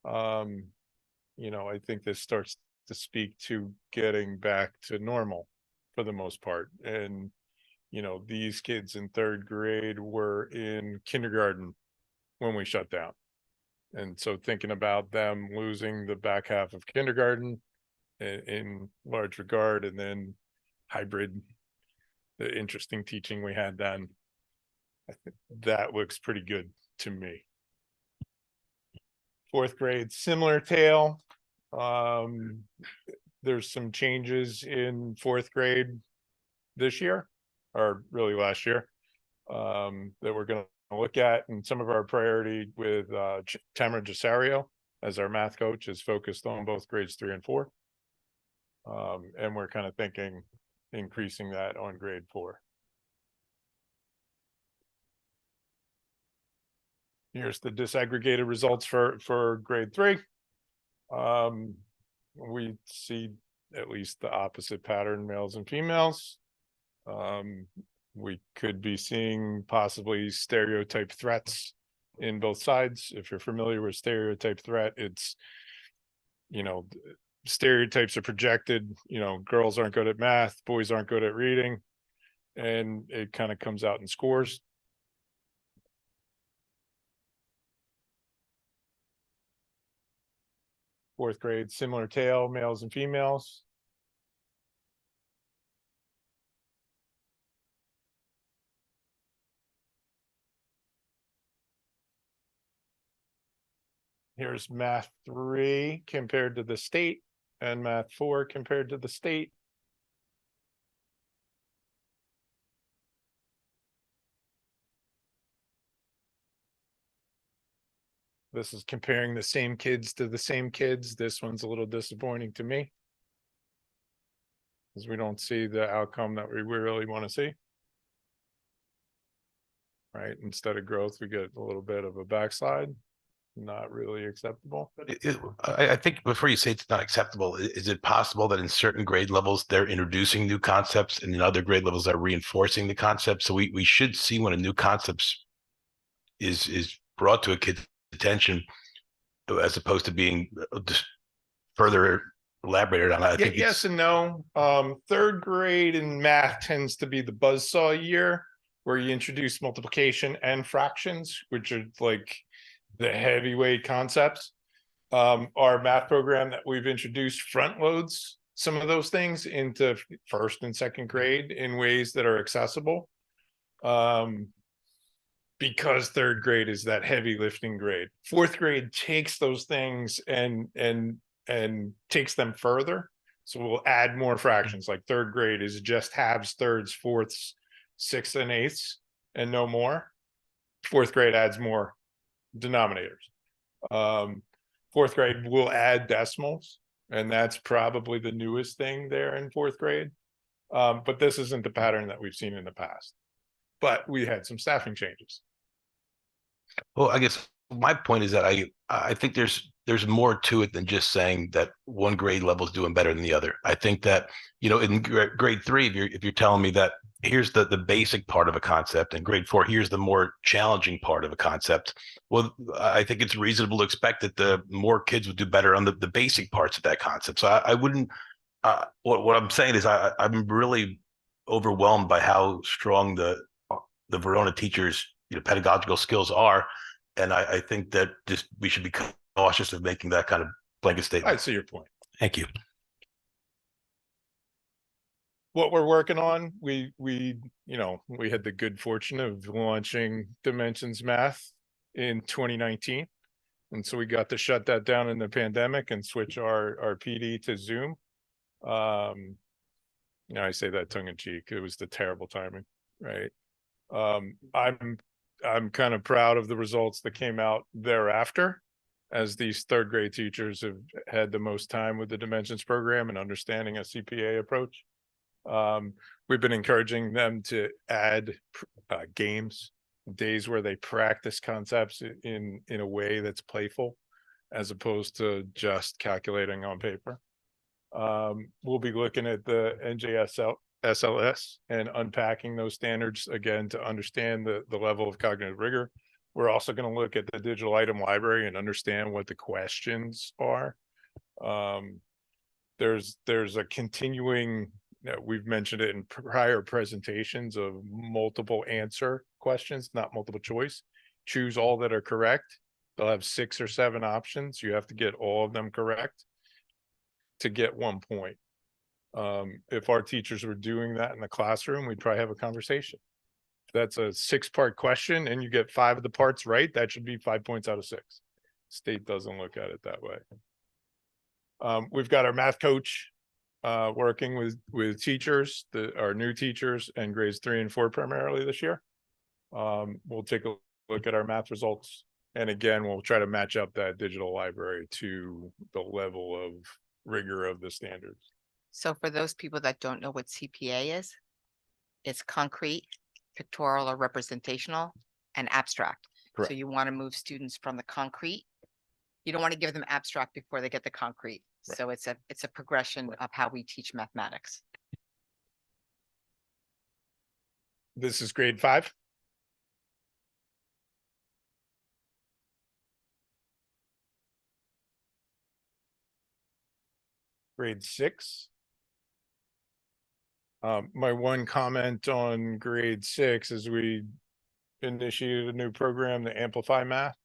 I think this starts to speak to getting back to normal for the most part. And, these kids in 3rd grade were in kindergarten when we shut down. And so thinking about them losing the back half of kindergarten in large regard, and then hybrid, the interesting teaching we had then, I think that looks pretty good to me. 4th grade, similar tale. There's some changes in 4th grade this year, or really last year, that we're going to look at. And some of our priority with Tamara Gisario as our math coach is focused on both grades 3 and 4. And we're kind of thinking increasing that on grade 4. Here's the disaggregated results for grade 3. We see at least the opposite pattern, males and females. We could be seeing possibly stereotype threats in both sides. If you're familiar with stereotype threat, it's, stereotypes are projected, girls aren't good at math, boys aren't good at reading, and it kind of comes out in scores. Fourth grade, similar tale, males and females. Here's math 3 compared to the state and math 4 compared to the state. This is comparing the same kids to the same kids. This one's a little disappointing to me, because we don't see the outcome that we really want to see. Right? Instead of growth, we get a little bit of a backslide. Not really acceptable. I think before you say it's not acceptable, is it possible that in certain grade levels they're introducing new concepts and in other grade levels they're reinforcing the concepts? So we should see when a new concept is brought to a kid's attention, as opposed to being just further elaborated on. I think yes and no. 3rd grade in math tends to be the buzzsaw year, where you introduce multiplication and fractions, which are like the heavyweight concepts. Our math program that we've introduced front loads some of those things into 1st and 2nd grade in ways that are accessible. because third grade is that heavy lifting grade. Fourth grade takes those things and takes them further. So we'll add more fractions, like third grade is just halves, thirds, fourths, sixths, and eighths, and no more. Fourth grade adds more denominators. Fourth grade will add decimals, and that's probably the newest thing there in fourth grade. But this isn't the pattern that we've seen in the past. But we had some staffing changes. Well, I guess my point is that I think there's more to it than just saying that one grade level is doing better than the other. I think that, you know, in grade 3, if you're telling me that here's the basic part of a concept, and grade 4, here's the more challenging part of a concept. Well, I think it's reasonable to expect that the more kids would do better on the basic parts of that concept. So I wouldn't. What I'm saying is I'm really overwhelmed by how strong the Verona teachers, you know, pedagogical skills are, and I think that just we should be cautious of making that kind of blanket I statement. see your point. Thank you. What we're working on, we had the good fortune of launching Dimensions Math in 2019. And so we got to shut that down in the pandemic and switch our PD to Zoom. I say that tongue in cheek. It was the terrible timing, right? I'm kind of proud of the results that came out thereafter, as these third grade teachers have had the most time with the Dimensions program and understanding a CPA approach. We've been encouraging them to add games, days where they practice concepts in a way that's playful, as opposed to just calculating on paper. We'll be looking at the SLS and unpacking those standards again to understand the level of cognitive rigor. We're also going to look at the digital item library and understand what the questions are. There's a continuing, we've mentioned it in prior presentations, of multiple answer questions, not multiple choice. Choose all that are correct. They'll have 6 or 7 options. You have to get all of them correct to get 1 point. If our teachers were doing that in the classroom, we'd probably have a conversation. If that's a 6-part question and you get 5 of the parts right, that should be 5 points out of 6. State doesn't look at it that way. We've got our math coach working with teachers, our new teachers, and grades 3 and 4 primarily this year. We'll take a look at our math results, and again, we'll try to match up that digital library to the level of rigor of the standards. So for those people that don't know what CPA is, it's concrete, pictorial or representational, and abstract. Correct. So you want to move students from the concrete. You don't want to give them abstract before they get the concrete. Right. So it's a progression of how we teach mathematics. This is grade 5. Grade 6. My one comment on grade 6 is we initiated a new program, the Amplify Math.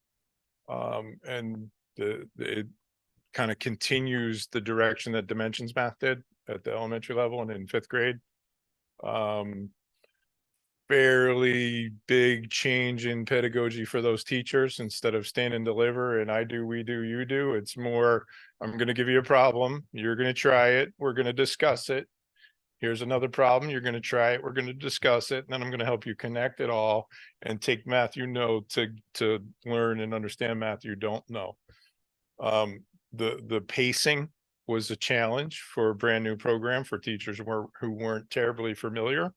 And it kind of continues the direction that Dimensions Math did at the elementary level and in 5th grade. Fairly big change in pedagogy for those teachers. Instead of stand and deliver and I do, we do, you do, it's more, I'm going to give you a problem, you're going to try it, we're going to discuss it. Here's another problem, you're going to try it, we're going to discuss it, and then I'm going to help you connect it all and take math you know to learn and understand math you don't know. The pacing was a challenge for a brand new program for teachers who weren't terribly familiar.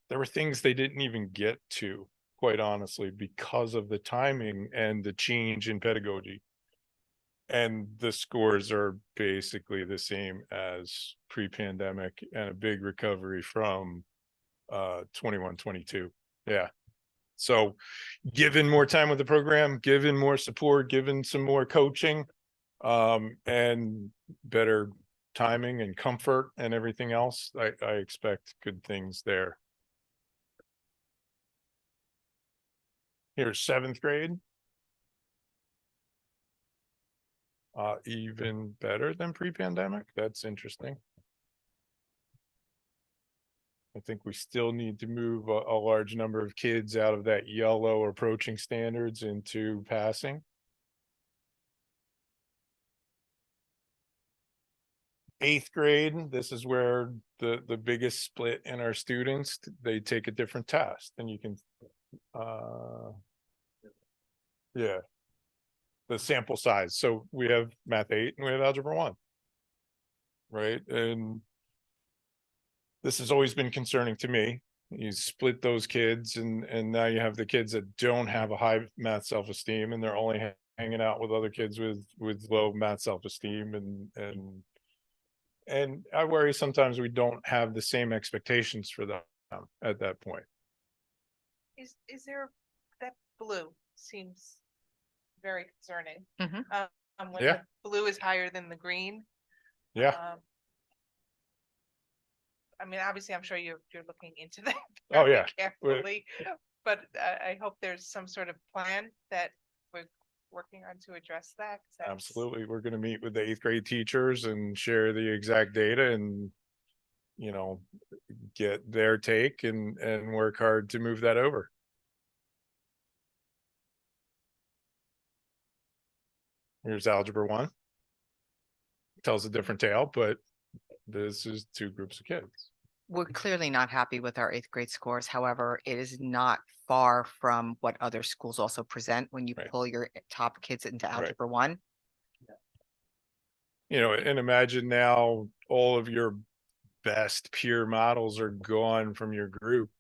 There were things they didn't even get to, quite honestly, because of the timing and the change in pedagogy. And the scores are basically the same as pre-pandemic and a big recovery from 21-22. Yeah. So given more time with the program, given more support, given some more coaching, and better timing and comfort and everything else, I expect good things there. Here's 7th grade. Even better than pre-pandemic. That's interesting. I think we still need to move a large number of kids out of that yellow approaching standards into passing. Eighth grade, this is where the biggest split in our students, they take a different test, and you can yeah, the sample size. So we have math 8 and we have algebra 1, right? And this has always been concerning to me. You split those kids, and now you have the kids that don't have a high math self-esteem, and they're only hanging out with other kids with low math self-esteem, and I worry sometimes we don't have the same expectations for them at that point. Is there, that blue seems very concerning. Mhm. When Yeah. the blue is higher than the green. Yeah. I mean, obviously, I'm sure you're looking into that. Oh, very yeah. Carefully, but I hope there's some sort of plan that we're working on to address that. 'Cause that's- Absolutely. We're going to meet with the 8th grade teachers and share the exact data and, you know, get their take and work hard to move that over. Here's algebra 1. Tells a different tale, but this is 2 groups of kids. We're clearly not happy with our 8th grade scores. However, it is not far from what other schools also present when you Right. pull your top kids into Right. algebra 1. You know, and imagine now all of your best peer models are gone from your group.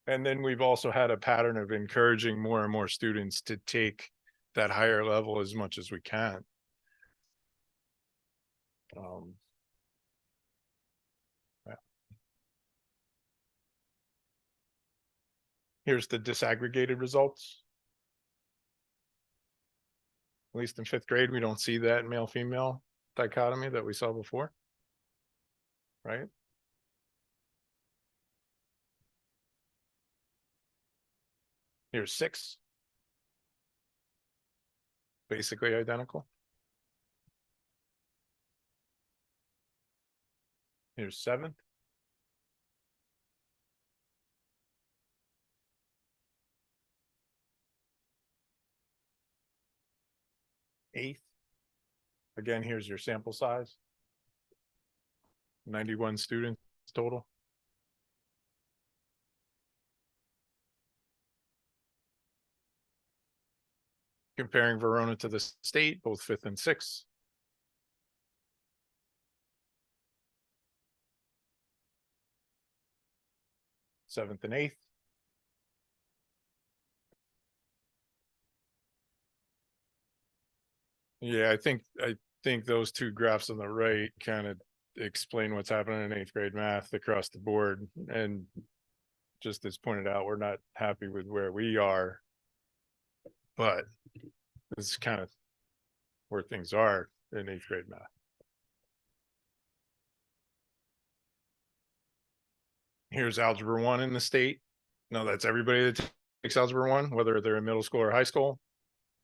And then we've also had a pattern of encouraging more and more students to take that higher level as much as we can. Yeah. Here's the disaggregated results. At least in 5th grade, we don't see that male-female dichotomy that we saw before. Right? Here's 6. Basically identical. Here's 7. Eighth. Again, here's your sample size. 91 students total. Comparing Verona to the state, both 5th and 6th. Seventh and 8th. Yeah, I think those 2 graphs on the right kind of explain what's happening in 8th grade math across the board. And just as pointed out, we're not happy with where we are, but this is kind of where things are in 8th grade math. Here's algebra 1 in the state. No, that's everybody that takes algebra 1, whether they're in middle school or high school.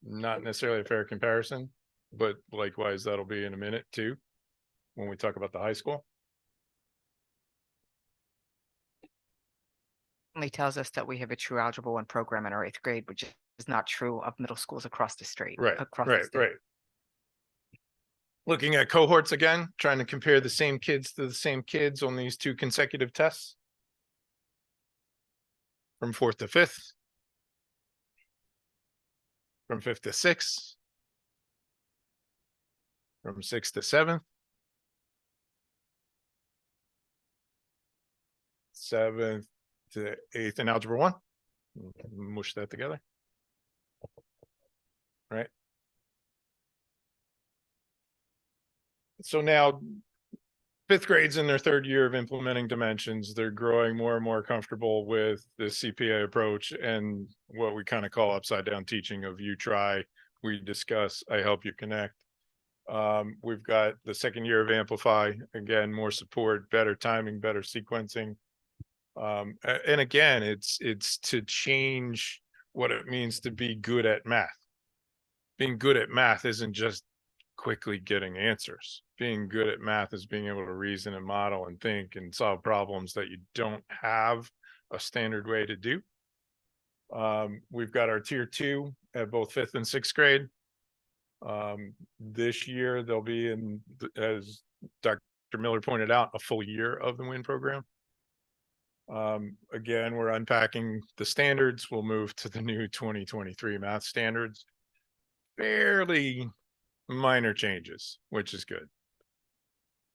Not necessarily a fair comparison, but likewise, that'll be in a minute too, when we talk about the high school. Only tells us that we have a true algebra 1 program in our 8th grade, which is not true of middle schools across the state. Right, across the right, state. right. Looking at cohorts again, trying to compare the same kids to the same kids on these 2 consecutive tests. From 4th to 5th. From 5th to 6th. From 6th to 7th. 7th to 8th in algebra 1. Mush that together. Right. So now 5th grade's in their 3rd year of implementing dimensions. They're growing more and more comfortable with the CPA approach and what we kind of call upside down teaching of you try, we discuss, I help you connect. We've got the 2nd year of Amplify, again, more support, better timing, better sequencing. And again, it's to change what it means to be good at math. Being good at math isn't just quickly getting answers. Being good at math is being able to reason and model and think and solve problems that you don't have a standard way to do. We've got our tier 2 at both 5th and 6th grade. This year they'll be in, as Dr. Miller pointed out, a full year of the WIN program. Again, we're unpacking the standards. We'll move to the new 2023 math standards. Fairly minor changes, which is good.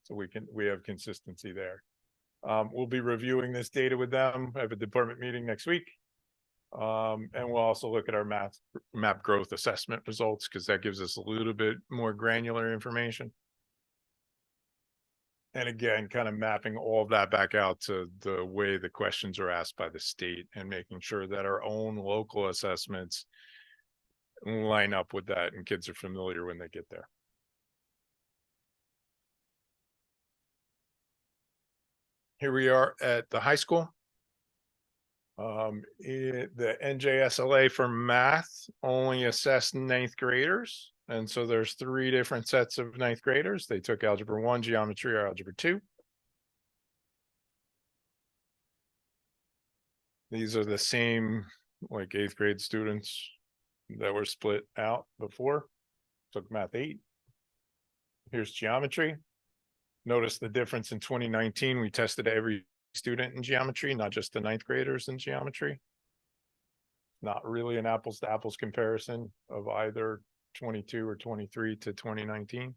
So we have consistency there. We'll be reviewing this data with them. I have a department meeting next week. And we'll also look at our map growth assessment results, because that gives us a little bit more granular information. And again, kind of mapping all of that back out to the way the questions are asked by the state and making sure that our own local assessments line up with that and kids are familiar when they get there. Here we are at the high school. The NJSLA for math only assessed 9th graders. And so there's 3 different sets of 9th graders. They took Algebra 1, Geometry, or Algebra 2. These are the same like 8th grade students that were split out before. Took Math 8. Here's Geometry. Notice the difference in 2019. We tested every student in geometry, not just the 9th graders in geometry. Not really an apples to apples comparison of either 22 or 23 to 2019.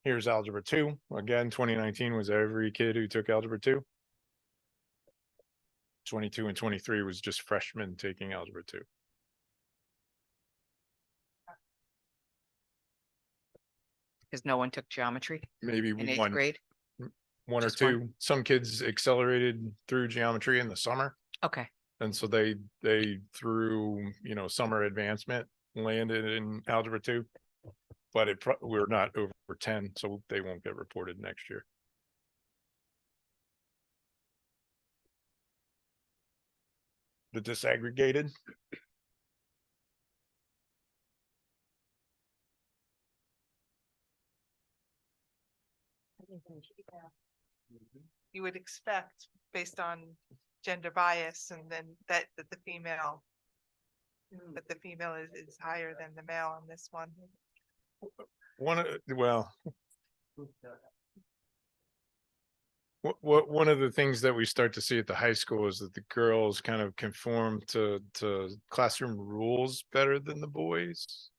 Here's Algebra 2. Again, 2019 was every kid who took Algebra 2. 22 and 23 was just freshmen taking Algebra 2. Because no one took geometry Maybe in 8th one grade. or Just two. one? Some kids accelerated through geometry in the summer. Okay. And so they through, you know, summer advancement landed in Algebra 2. But we're not over 10, so they won't get reported next year. The disaggregated. You would expect based on gender bias and then that the female is higher than the male on this one. One of the things that we start to see at the high school is that the girls kind of conform to classroom rules better than the boys.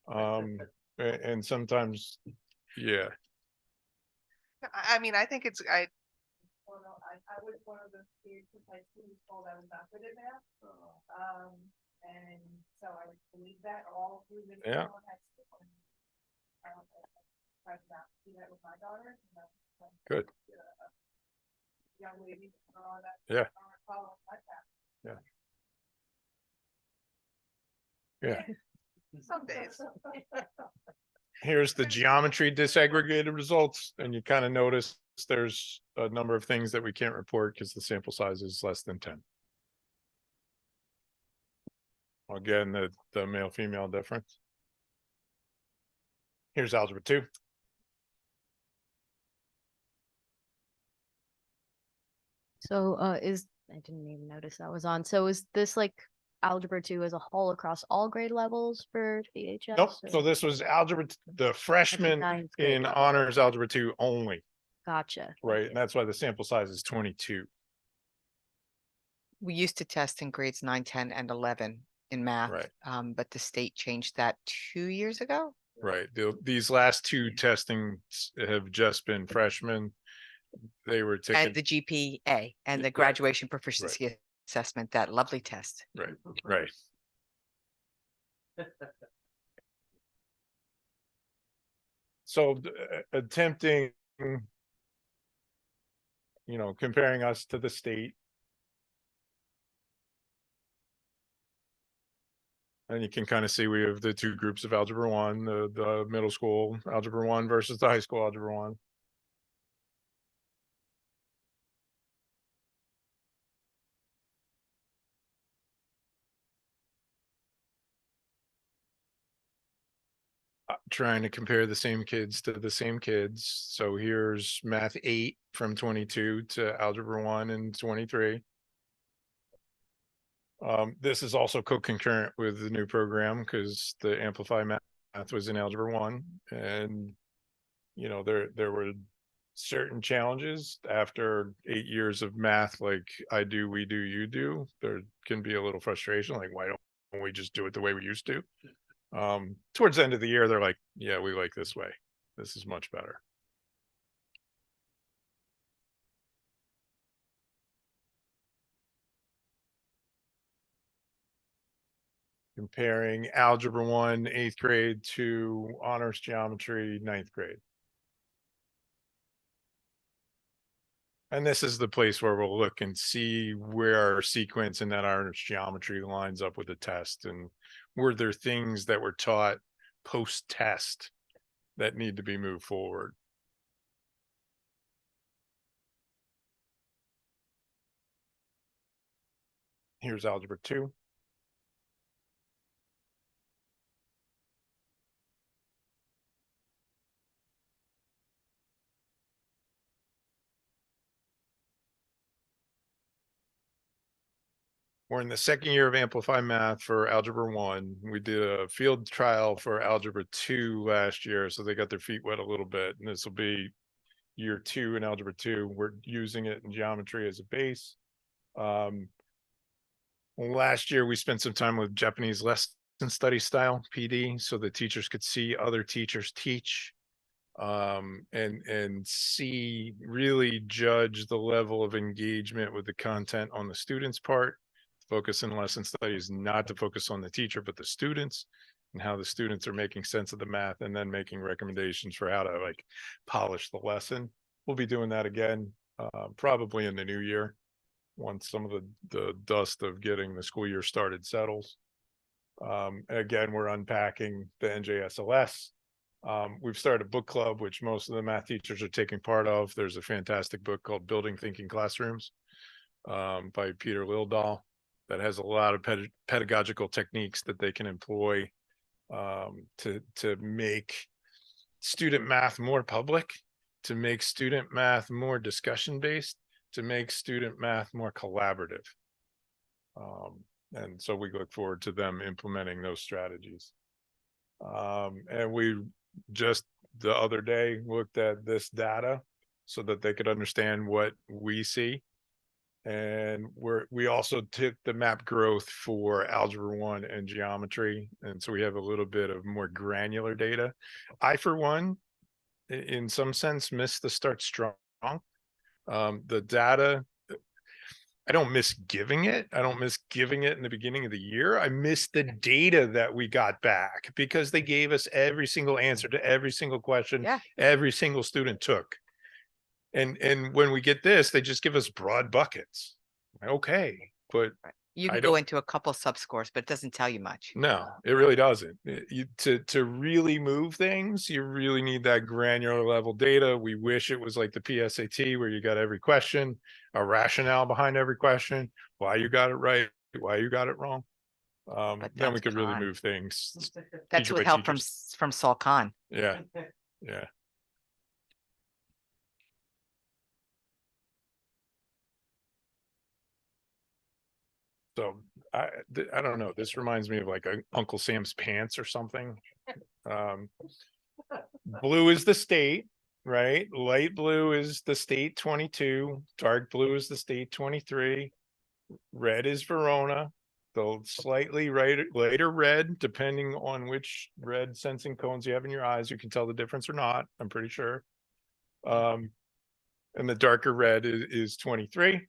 And sometimes, yeah. I mean, I think it's I was one of the kids who my school was told I was not good at math. And so I believe that all through the. Yeah. Tried not to do that with my daughter. Good. Young ladies. Yeah. Follow my path. Yeah. some days. Here's the geometry disaggregated results, and you kind of notice there's a number of things that we can't report because the sample size is less than 10. Again, the male-female difference. Here's Algebra 2. So I didn't even notice that was on. So is this like Algebra 2 as a whole across all grade levels for VHS? Nope. or- So this was algebra, the freshman ninth grade in level. honors Algebra 2 only, Gotcha. right? And that's why the sample size is 22. We used to test in grades 9, 10, and 11 in math. Right. But the state changed that 2 years ago. Right. These last 2 testings have just been freshmen. They were taking. And the GPA and the Right. graduation proficiency assessment, that lovely test. Right, right. So attempting, comparing us to the state. And you can kind of see we have the 2 groups of Algebra 1, the middle school Algebra 1 versus the high school Algebra 1. trying to compare the same kids to the same kids. So here's math 8 from 22 to algebra 1 and 23. This is also co-concurrent with the new program because the Amplify math was in algebra 1, and you know there were certain challenges after 8 years of math, like I do, we do, you do. There can be a little frustration, like why don't we just do it the way we used to? Towards the end of the year, they're like, yeah, we like this way. This is much better. Comparing algebra 1, 8th grade to honors geometry, 9th grade. And this is the place where we'll look and see where our sequence in that honors geometry lines up with the test. And were there things that were taught post-test that need to be moved forward? Here's algebra 2. We're in the second year of Amplify Math for Algebra 1. We did a field trial for Algebra 2 last year, so they got their feet wet a little bit. And this will be year 2 in Algebra 2. We're using it in geometry as a base. Last year, we spent some time with Japanese lesson study style, PD, so the teachers could see other teachers teach, and see, really judge the level of engagement with the content on the students' part. Focus in lesson studies not to focus on the teacher, but the students, and how the students are making sense of the math, and then making recommendations for how to like polish the lesson. We'll be doing that again, probably in the new year, once some of the dust of getting the school year started settles. Again, we're unpacking the NJSLS. We've started a book club, which most of the math teachers are taking part of. There's a fantastic book called Building Thinking Classrooms, by Peter Lildahl, that has a lot of pedagogical techniques that they can employ, to make student math more public, to make student math more discussion based, to make student math more collaborative. And so we look forward to them implementing those strategies. And we just the other day looked at this data so that they could understand what we see. And we also took the map growth for algebra 1 and geometry, and so we have a little bit of more granular data. I, for one, in some sense, missed the start strong. The data, I don't miss giving it. I don't miss giving it in the beginning of the year. I miss the data that we got back, because they gave us every single answer to every single question every single student took. And when we get this, they just give us broad buckets. Okay, but You I can go don't- into a couple subscores, but it doesn't tell you much. no, it really doesn't. To really move things, you really need that granular level data. We wish it was like the PSAT, where you got every question, a rationale behind every question, why you got it right, why you got it wrong. But Then we that's could really gone. move things. That's teacher with by help from teacher. from Saul Khan. Yeah, yeah. So I don't know. This reminds me of like Uncle Sam's pants or something. Blue is the state, right? Light blue is the state 22. Dark blue is the state 23. Red is Verona. The slightly later red, depending on which red sensing cones you have in your eyes, you can tell the difference or not. I'm pretty sure. And the darker red is 23.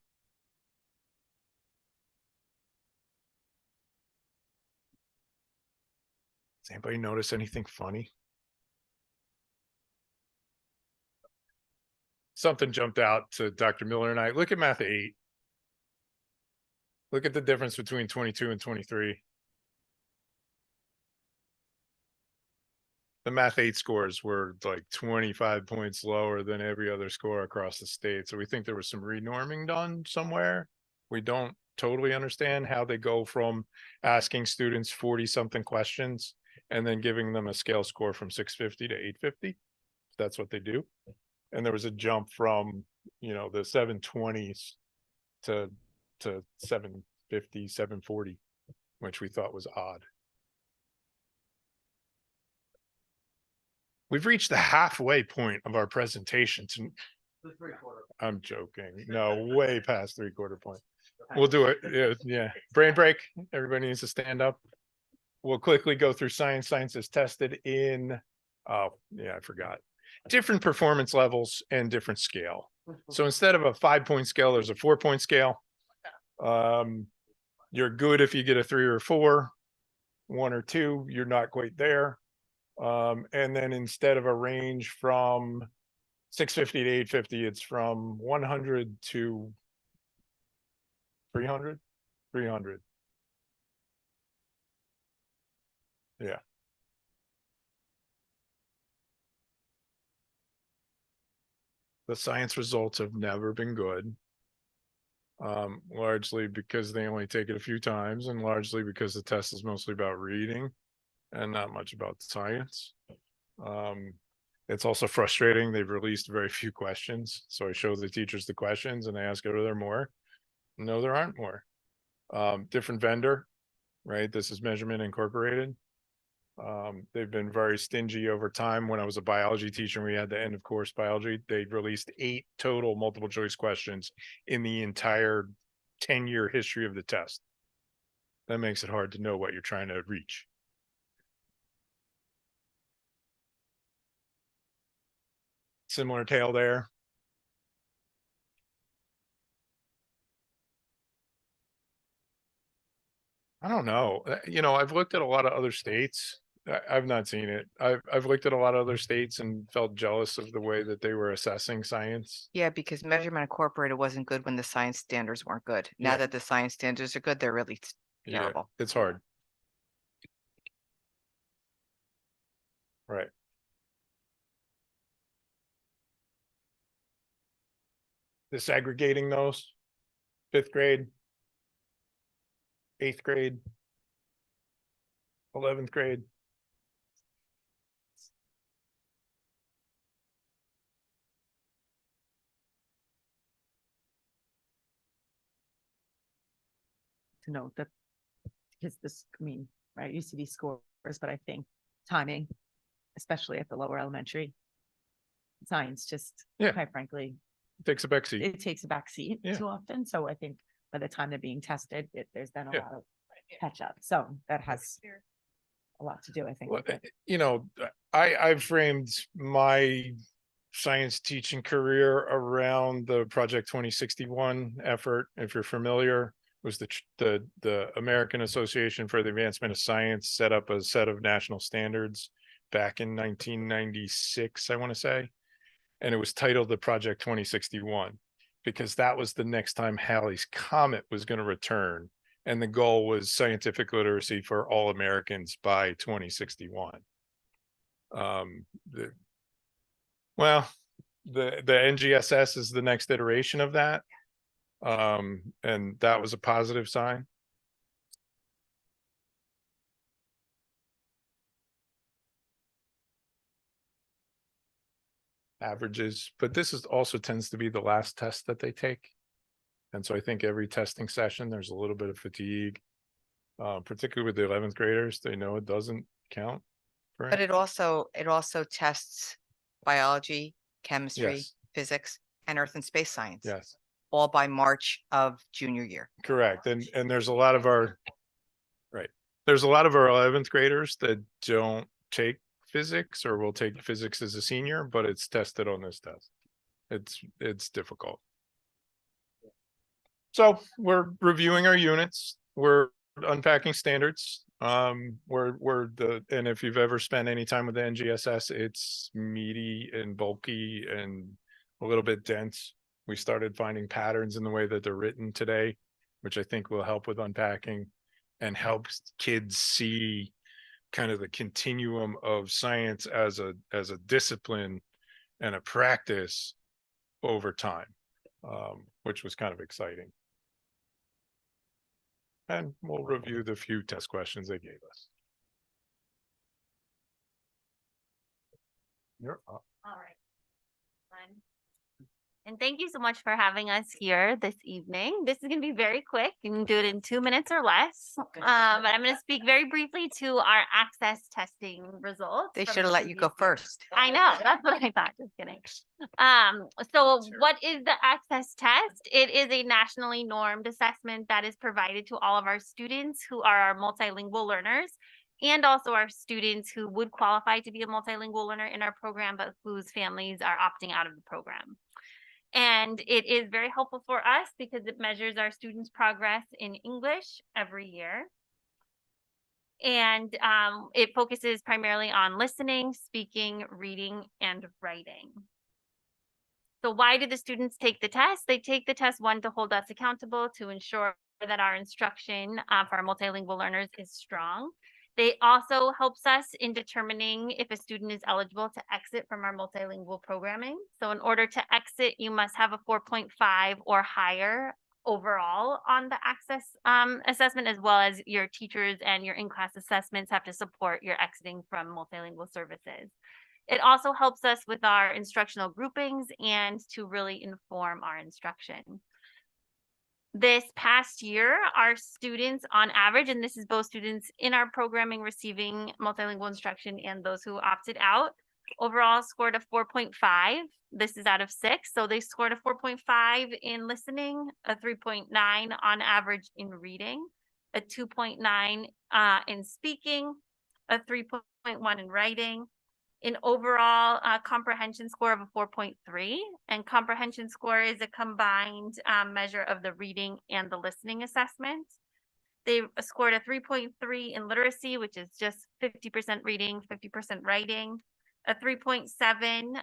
Does anybody notice anything funny? Something jumped out to Dr. Miller and I. Look at math 8. Look at the difference between 22 and 23. The math 8 scores were like 25 points lower than every other score across the state. So we think there was some renorming done somewhere. We don't totally understand how they go from asking students 40 something questions and then giving them a scale score from 650 to 850. That's what they do. And there was a jump from, the 720s to 750, 740, which we thought was odd. We've reached the halfway point of our presentation. I'm joking. No, way past 3/4 point. We'll do it. Yeah. Brain break. Everybody needs to stand up. We'll quickly go through science. Science is tested in, oh, yeah, I forgot. Different performance levels and different scale. So instead of a 5-point scale, there's a 4-point scale. You're good if you get a 3 or 4, 1 or 2, you're not quite there. And then instead of a range from 650 to 850, it's from 100 to 300. Yeah. The science results have never been good. Largely because they only take it a few times, and largely because the test is mostly about reading and not much about science. It's also frustrating. They've released very few questions. So I show the teachers the questions and they ask, are there more? No, there aren't more. Different vendor, right? This is Measurement Incorporated. They've been very stingy over time. When I was a biology teacher, and we had the end of course biology, they released 8 total multiple choice questions in the entire 10-year history of the test. That makes it hard to know what you're trying to reach. Similar tale there. I don't know. I've looked at a lot of other states. I've not seen it. I've looked at a lot of other states and felt jealous of the way that they were assessing science. Yeah, because Measurement Incorporated wasn't good when the science standards weren't good. Now Yeah. that the science standards are good, they're really Yeah, terrible. it's hard. Right. Disaggregating those, 5th grade, 8th grade, 11th grade. To note that, because this, right, used to be scores, but I think timing, especially at the lower elementary, science just, Yeah. quite frankly, Takes a back seat. it takes a back seat Yeah. too often. So I think by the time they're being tested, there's been a Yeah. lot of catch up. So that has a lot to do, I think. Well, with it. I've framed my science teaching career around the Project 2061 effort. If you're familiar, was the American Association for the Advancement of Science set up a set of national standards back in 1996, I want to say, and it was titled the Project 2061 because that was the next time Halley's Comet was going to return. And the goal was scientific literacy for all Americans by 2061. The NGSS is the next iteration of that. And that was a positive sign. Averages, but this is also tends to be the last test that they take. And so I think every testing session, there's a little bit of fatigue, particularly with the 11th graders. They know it doesn't count. But it also tests biology, chemistry, Yes. physics, and earth and space science. Yes, All by March of junior year. correct. And there's a lot of our, right. There's a lot of our 11th graders that don't take physics or will take physics as a senior, but it's tested on this test. It's difficult. So we're reviewing our units. We're unpacking standards. And if you've ever spent any time with the NGSS, it's meaty and bulky and a little bit dense. We started finding patterns in the way that they're written today, which I think will help with unpacking and helps kids see kind of the continuum of science as a discipline and a practice over time, which was kind of exciting. And we'll review the few test questions they gave us. You're up. All right. Fine. And thank you so much for having us here this evening. This is going to be very quick. You can do it in 2 minutes or less. But I'm going to speak very briefly to our access testing results. They from should have the let you go previous year. first. I know, that's what I thought, just kidding. So what is the access test? It is a nationally normed assessment that is provided to all of our students who are our multilingual learners, and also our students who would qualify to be a multilingual learner in our program, but whose families are opting out of the program. And it is very helpful for us because it measures our students' progress in English every year. And it focuses primarily on listening, speaking, reading, and writing. So why do the students take the test? They take the test, one, to hold us accountable, to ensure that our instruction for our multilingual learners is strong. They also helps us in determining if a student is eligible to exit from our multilingual programming. So in order to exit, you must have a 4.5 or higher overall on the access assessment, as well as your teachers and your in-class assessments have to support your exiting from multilingual services. It also helps us with our instructional groupings and to really inform our instruction. This past year, our students on average, and this is both students in our programming receiving multilingual instruction and those who opted out, overall scored a 4.5. This is out of 6. So they scored a 4.5 in listening, a 3.9 on average in reading, a 2.9 in speaking, a 3.1 in writing, an overall comprehension score of a 4.3, and comprehension score is a combined measure of the reading and the listening assessment. They scored a 3.3 in literacy, which is just 50% reading, 50% writing, a 3.7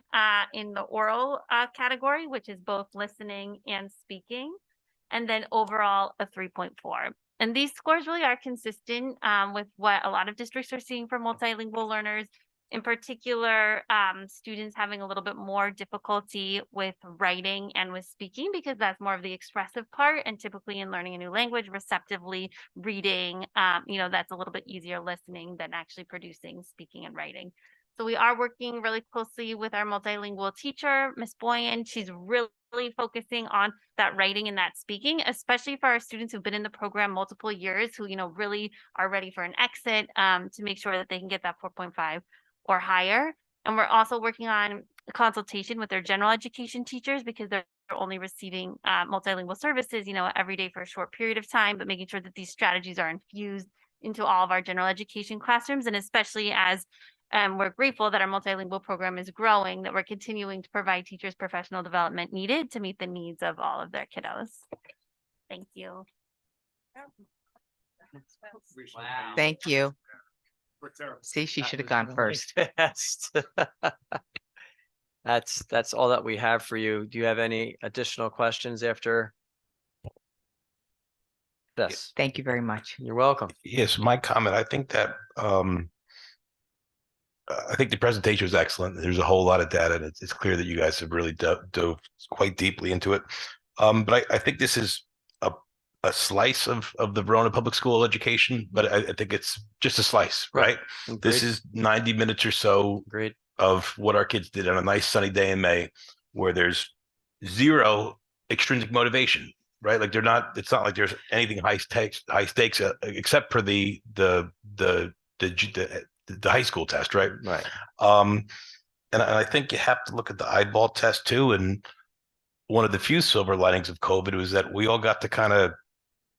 in the oral category, which is both listening and speaking, and then overall a 3.4. And these scores really are consistent with what a lot of districts are seeing for multilingual learners. In particular, students having a little bit more difficulty with writing and with speaking because that's more of the expressive part, and typically in learning a new language, receptively reading, that's a little bit easier listening than actually producing, speaking, and writing. So we are working really closely with our multilingual teacher, Ms. Boyan. She's really focusing on that writing and that speaking, especially for our students who've been in the program multiple years, who really are ready for an exit, to make sure that they can get that 4.5 or higher. And we're also working on a consultation with their general education teachers because they're only receiving multilingual services, every day for a short period of time, but making sure that these strategies are infused into all of our general education classrooms. And especially as we're grateful that our multilingual program is growing, that we're continuing to provide teachers professional development needed to meet the needs of all of their kiddos. Thank you. Wow. Thank you. See, she should have gone first. Fast. That's all that we have for you. Do you have any additional questions after this? Thank you very much. You're welcome. Yes, my comment, I think that I think the presentation was excellent. There's a whole lot of data, and it's clear that you guys have really dove quite deeply into it. But I think this is a slice of the Verona public school education, but I think it's just a slice, right? Agreed. This is 90 minutes or so Great. of what our kids did on a nice sunny day in May, where there's zero extrinsic motivation, right? Like it's not like there's anything high stakes except for the high school test, right? Right. And I think you have to look at the eyeball test too. And one of the few silver linings of COVID was that we all got to kind of,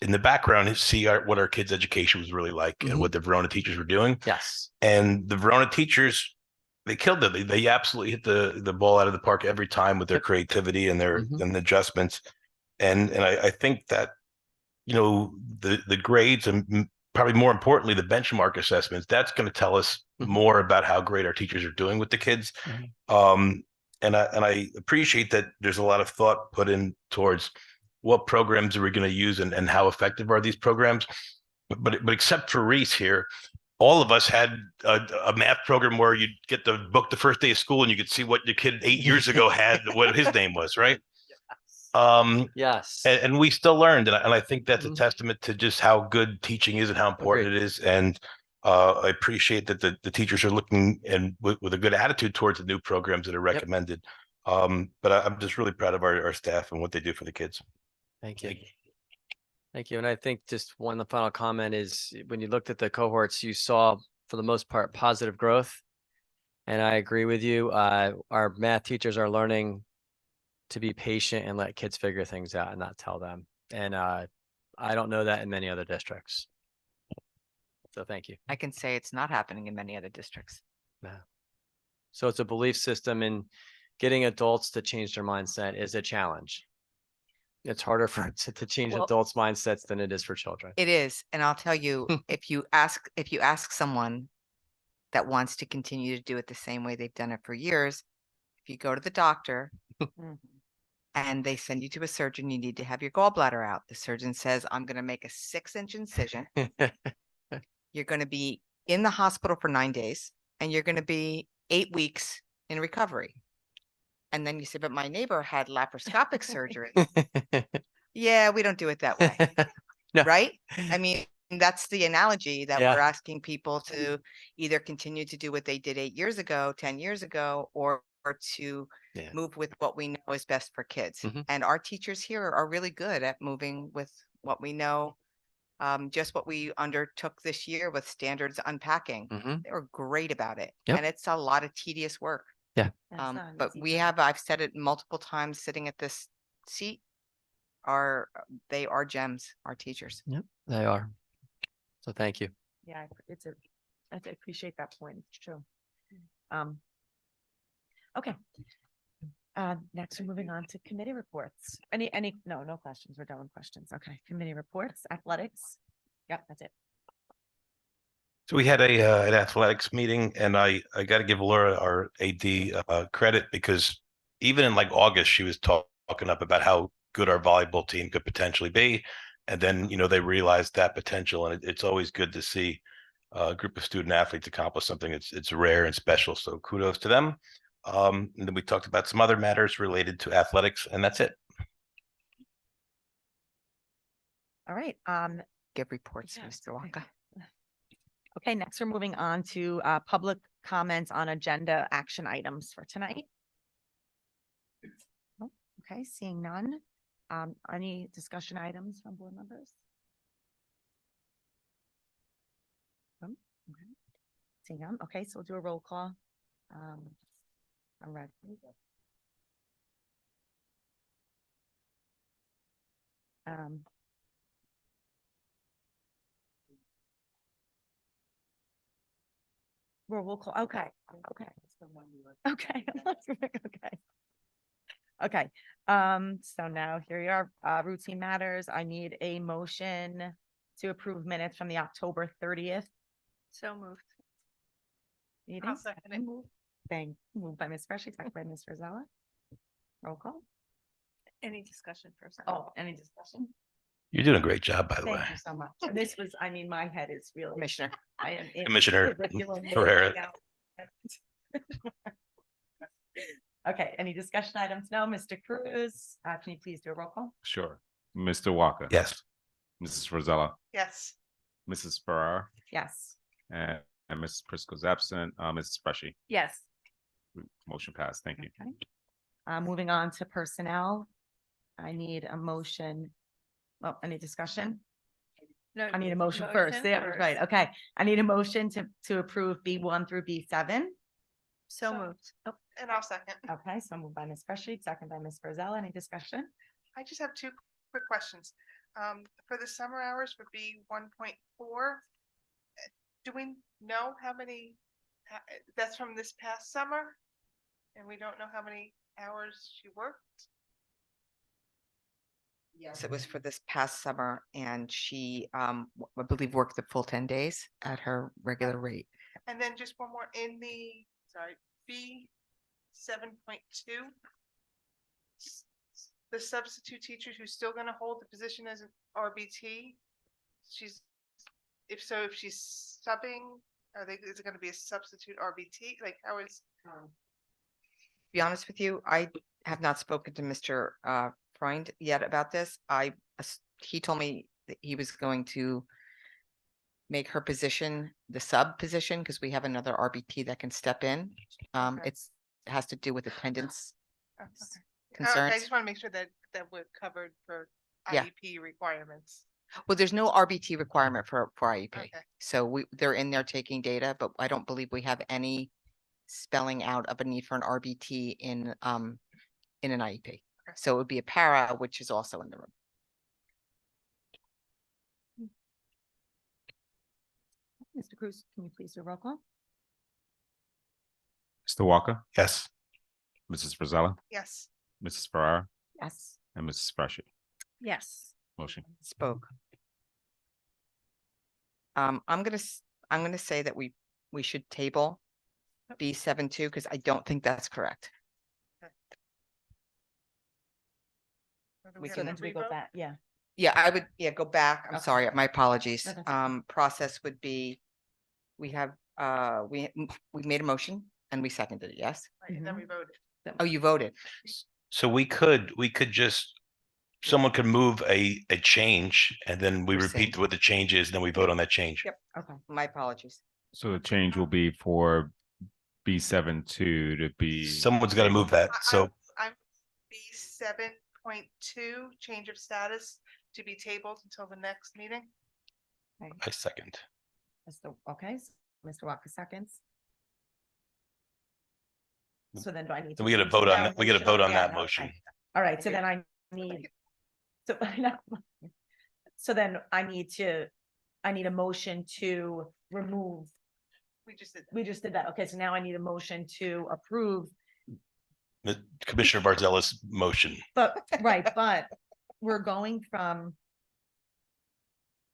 in the background, see what our kids' education was really like and what the Verona teachers were doing. Yes. And the Verona teachers, they killed it. They absolutely hit the ball out of the park every time with their creativity and their and the adjustments. And I think that, the grades and probably more importantly, the benchmark assessments, that's going to tell us more about how great our teachers are doing with the kids. And I appreciate that there's a lot of thought put in towards what programs are we going to use and how effective are these programs. But except for Reese here, all of us had a math program where you'd get the book the first day of school and you could see what your kid 8 years ago had, what his name was, right? Yes. And we still learned. And I think that's a testament to just how good teaching is and how important it is. And I appreciate that the teachers are looking and with a good attitude towards the new programs that are recommended. But I'm just really proud of our staff and what they do for the kids. Thank you. Thank you. And I think just one final comment is when you looked at the cohorts, you saw for the most part positive growth. And I agree with you. Our math teachers are learning to be patient and let kids figure things out and not tell them. And I don't know that in many other districts. So thank you. I can say it's not happening in many other districts. Yeah. So it's a belief system, and getting adults to change their mindset is a challenge. It's harder for to change Well- adults' mindsets than it is for children. It is, and I'll tell you, if you ask someone that wants to continue to do it the same way they've done it for years, if you go to the doctor and they send you to a surgeon, you need to have your gallbladder out. The surgeon says, I'm going to make a 6-inch incision. You're going to be in the hospital for 9 days, and you're going to be 8 weeks in recovery. And then you say, but my neighbor had laparoscopic surgery. Yeah, we don't do it that way. No. Right? I mean, that's the analogy that Yeah. we're asking people to either continue to do what they did 8 years ago, 10 years ago, or to Yeah. move with what we know is best for kids. Mhm. And our teachers here are really good at moving with what we know. Just what we undertook this year with standards unpacking. Mhm. They were great about it. Yep. And it's a lot of tedious work. Yeah. But I've said it multiple times sitting at this seat, they are gems, our teachers. Yep, they are. So thank you. Yeah, I appreciate that point. It's true. Okay. Next, we're moving on to committee reports. No questions. We're done with questions. Okay, committee reports, athletics. Yep, that's it. So we had an athletics meeting, and I got to give Laura, our AD, credit, because even in like August, she was talking up about how good our volleyball team could potentially be. And then, they realized that potential, and it's always good to see a group of student athletes accomplish something. It's rare and special. So kudos to them. And then we talked about some other matters related to athletics, and that's it. All right. Give reports, Yeah, Mr. Walker. Okay, next we're moving on to public comments on agenda action items for tonight. Oh, okay, seeing none. Any discussion items from board members? Okay. Seeing none. Okay, so we'll do a roll call. I'm ready. We'll call, okay. Okay. Okay, so now here we are, routine matters. I need a motion to approve minutes from the October 30th So moved. meeting. second it. Moved by Ms. Freshy, second by Ms. Rosella. Roll call. Any discussion first? Oh, any discussion? You're doing a great job, by the way. Thank you so much. This was, my head is really. Commissioner. I am in Commissioner curriculum mode Ferreira. right now. Okay, any discussion items? No, Mr. Cruz, can you please do a roll call? Sure. Mr. Walker. Yes. Mrs. Rosella, Yes. Mrs. Farrar, Yes. and Mrs. Prisco's absent, Mrs. Freshy. Yes. Motion passed. Thank you. Okay. Moving on to personnel. I need a motion. Oh, any discussion? No. I need a motion first. Yeah, right. Okay. I need a motion to approve B1 through B7. So moved. Oh. And I'll second. Okay, so moved by Ms. Freshy, second by Ms. Rosella. Any discussion? I just have two quick questions. For the summer hours would be 1.4. Do we know how many, that's from this past summer? And we don't know how many hours she worked? Yes, it was for this past summer, and she, I believe, worked the full 10 days at her regular rate. And then just one more in the, B 7.2. The substitute teacher who's still gonna hold the position as an RBT. If she's subbing, is it gonna be a substitute RBT? Like how is? To be honest with you, I have not spoken to Mr. Freund yet about this. He told me that he was going to make her position the sub position because we have another RBT that can step in. Okay. It has to do with attendance Oh, okay. I concerns. just want to make sure that we're covered for Yeah. IEP requirements. Well, there's no RBT requirement for IEP. Okay. So they're in there taking data, but I don't believe we have any spelling out of a need for an RBT in an IEP. So it would be a para, which is also in the room. Mr. Cruz, can you please do a roll call? Mr. Walker, Yes. Mrs. Frizella, Yes. Mrs. Farrar, Yes. and Mrs. Freshy. Yes. Motion. Spoke. I'm gonna say that we should table B7-2 because I don't think that's correct. So do We have can- to Then do we go revote? back? Yeah. Yeah, I would, go back. I'm Okay. sorry, my apologies. No, that's okay. Process would be, we have, we made a motion and we seconded it, yes? Right, and then we voted. Oh, you voted. So we could just, someone could move a change and then we Rescind. repeat what the change is, and then we vote on that change. Yep. Okay. My apologies. So the change will be for B7-2 to be. Someone's got to move that. So I'm B7.2, change of status to be tabled until the next meeting. I second. Okay, Mr. Walker seconds. So then do I need? Then we got to change vote on, that that. We got to motion? vote on Yeah, that no, motion. okay. All right, so then I need. So, so then I need a motion to remove, We just did. we just did that. Okay, so now I need a motion to approve, Commissioner Barzella's motion. but, right, but we're going from.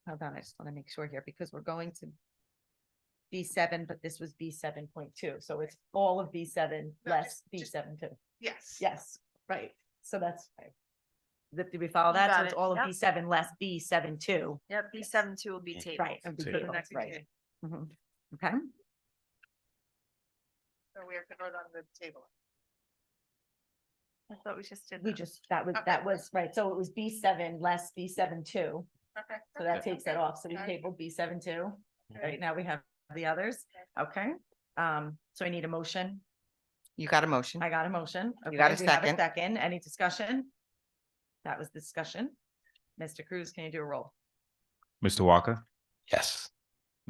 Hold on, I just want to make sure here because we're going to. B7, but this was B7.2, so it's all of B7 No, less just- B7.2. Yes. Yes, right, so that's. Did we follow You that? So got it's it, all of yep. B7 less B7.2. Yep, B7-2 will be tabled. Right. and To tabled, the next right. meeting. Mhm. Okay, So we have to vote on the table. I thought we just did. we that. just, Okay. that was, right, so it was B7 less B7.2, Okay. so that takes that off, so we Okay. tabled B7.2. Right, now we have the others, okay, so I need a motion, You got a motion. I got a motion. You got a Okay, we have second. Second, any discussion? That was discussion. Mr. Cruz, can you do a roll? Mr. Walker, Yes.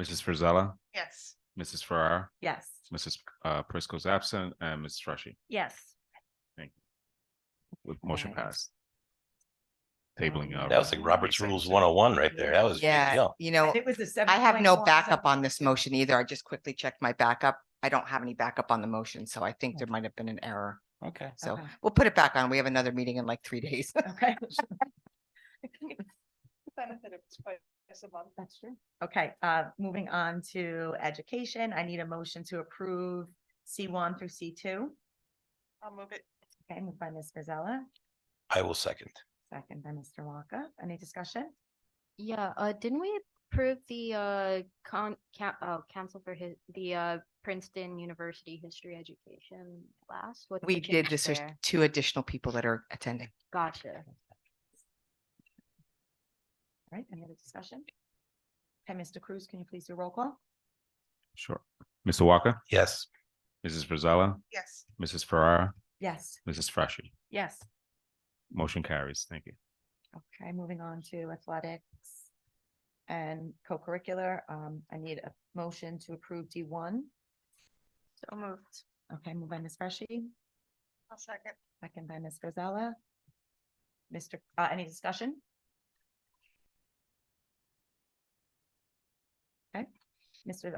Mrs. Frizella, Yes. Mrs. Farrar, Yes. Mrs. Prisco's absent, and Mrs. Freshy. Yes. With motion Okay. passed. Tabling. That That was like Robert's Rules 101 right there. That was a big Yeah, deal. you know, And it was a I have no 7.1, backup on this motion either. I just quickly checked my backup. I don't have any backup on the motion, so I think there might have been an error. Okay. So Okay. we'll put it back on. We have another meeting in like 3 days. Okay. Benefit of twice a month. That's true. Okay, moving on to education, I need a motion to approve C1 through C2. I'll move it. Okay, moved by Ms. Frizella, I will second. second by Mr. Walker. Any discussion? Yeah, didn't we approve the council for the Princeton University History Education class? What's the We did change this. There's there? 2 additional people that are attending. Gotcha. All right, any other discussion? Okay, Mr. Cruz, can you please do roll call? Sure. Mr. Walker, Yes. Mrs. Frizella, Yes. Mrs. Farrar, Yes. Mrs. Freshy. Yes. Motion carries. Thank you. Okay, moving on to athletics and co-curricular, I need a motion to approve D1. So moved. Okay, moved by Ms. Freshy, I'll second. second by Ms. Frizella. Any discussion? Okay, Mr.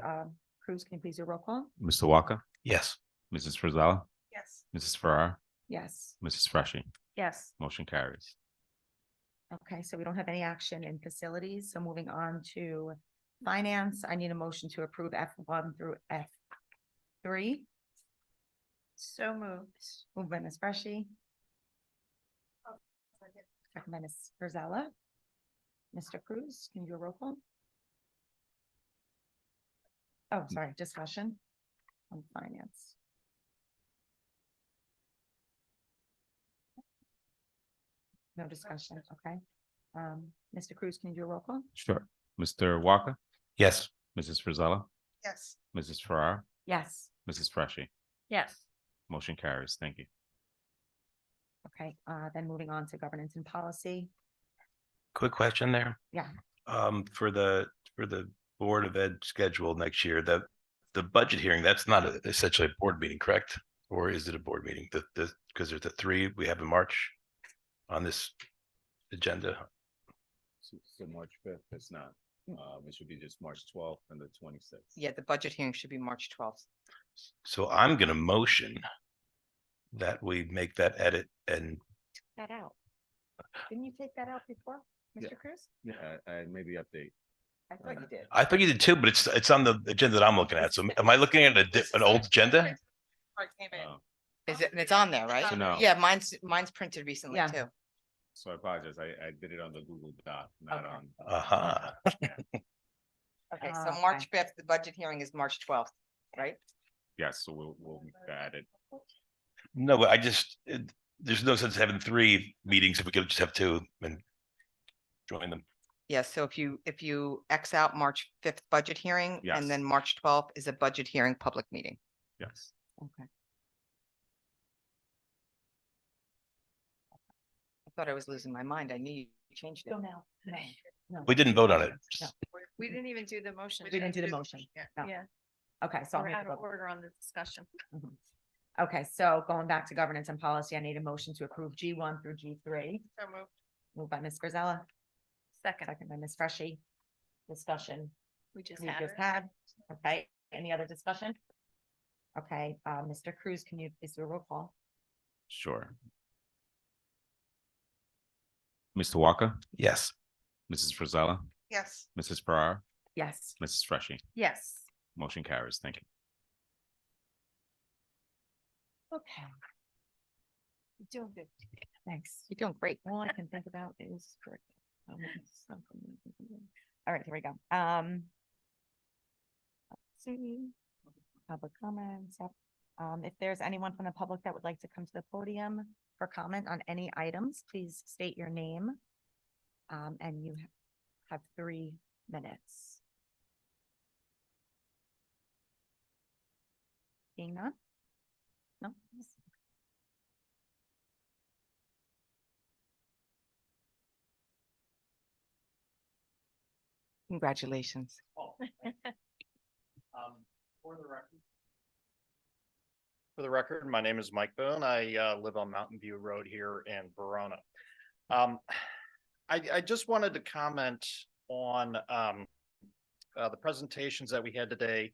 Cruz, can you please do a roll call? Mr. Walker, Yes. Mrs. Frizella, Yes. Mrs. Farrar, Yes. Mrs. Freshy. Yes. Motion carries. Okay, so we don't have any action in facilities, so moving on to finance, I need a motion to approve F1 through F3. So moved. Moved by Ms. Freshy, second by Ms. Frizella. Mr. Cruz, can you do a roll call? Oh, sorry, discussion on finance. No discussion, okay. Mr. Cruz, can you do a roll call? Sure. Mr. Walker, Yes. Mrs. Frizella, Yes. Mrs. Farrar, Yes. Mrs. Freshy. Yes. Motion carries. Thank you. Okay, then moving on to governance and policy. Quick question there. Yeah. For the Board of Ed schedule next year, the budget hearing, that's not essentially a board meeting, correct? Or is it a board meeting? Because there's the three we have in March on this agenda. So March 5th, it's not. It should be just March 12th and the 26th. Yeah, the budget hearing should be March 12th. So I'm gonna motion that we make that edit and That out. Didn't you take that out before, Yeah. Mr. Cruz? Yeah, I made the update. I thought you did. I thought you did too, but it's on the agenda that I'm looking at. So am I looking at an old agenda? Oh, Is it, and it's on there, right? So no. Yeah, mine's printed recently Yeah. too. So I apologize. I did it on the Google Doc, not Okay. on. Uh-huh. Okay, Oh, so okay. March 5th, the budget hearing is March 12th, right? Yes, so we'll add it. No, but there's no sense having three meetings if we could just have two and join them. Yeah, so if you X out March 5th budget hearing Yes. and then March 12th is a budget hearing public meeting. Yes. Okay. I thought I was losing my mind. I knew you changed it. Go now. No. We didn't vote on it. No. We didn't even do the motion. We didn't do the motion. No. Yeah, Okay, so I'll we're make out a of vote. order on the discussion. Okay, so going back to governance and policy, I need a motion to approve G1 through G3. So moved. Moved by Ms. Frizella, Second, second by Ms. Freshy. Discussion we just we had just it. had. Okay, any other discussion? Okay, Mr. Cruz, can you please do a roll call? Sure. Mr. Walker, Yes. Mrs. Frizella, Yes. Mrs. Farrar, Yes. Mrs. Freshy. Yes. Motion carries. Thank you. Okay, You're doing good. thanks. You're doing great. All I can think about is correct. All right, here we go. Let's see. Public comments. Yep. If there's anyone from the public that would like to come to the podium for comment on any items, please state your name. And you have 3 minutes. Being none? No? Congratulations. For the record, my name is Mike Boone. I live on Mountain View Road here in Verona. I just wanted to comment on the presentations that we had today,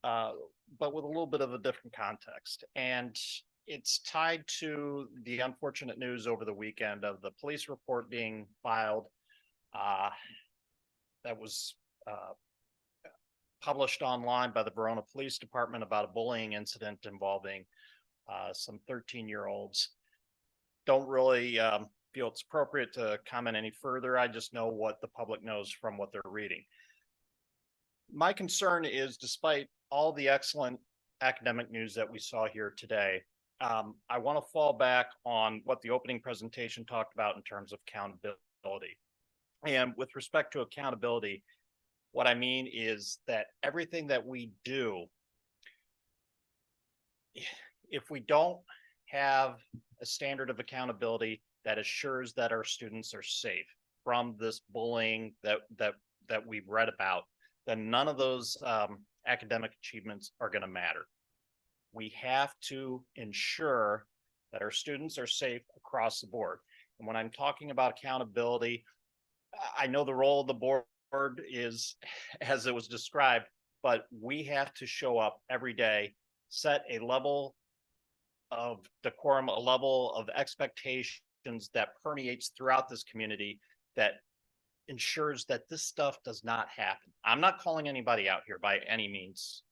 but with a little bit of a different context. And it's tied to the unfortunate news over the weekend of the police report being filed that was published online by the Verona Police Department about a bullying incident involving some 13-year-olds. Don't really feel it's appropriate to comment any further. I just know what the public knows from what they're reading. My concern is, despite all the excellent academic news that we saw here today, I want to fall back on what the opening presentation talked about in terms of accountability. And with respect to accountability, what I mean is that everything that we do, if we don't have a standard of accountability that assures that our students are safe from this bullying that we've read about, then none of those academic achievements are going to matter. We have to ensure that our students are safe across the board. And when I'm talking about accountability, I know the role of the board is as it was described, but we have to show up every day, set a level of decorum, a level of expectations that permeates throughout this community that ensures that this stuff does not happen. I'm not calling anybody out here by any means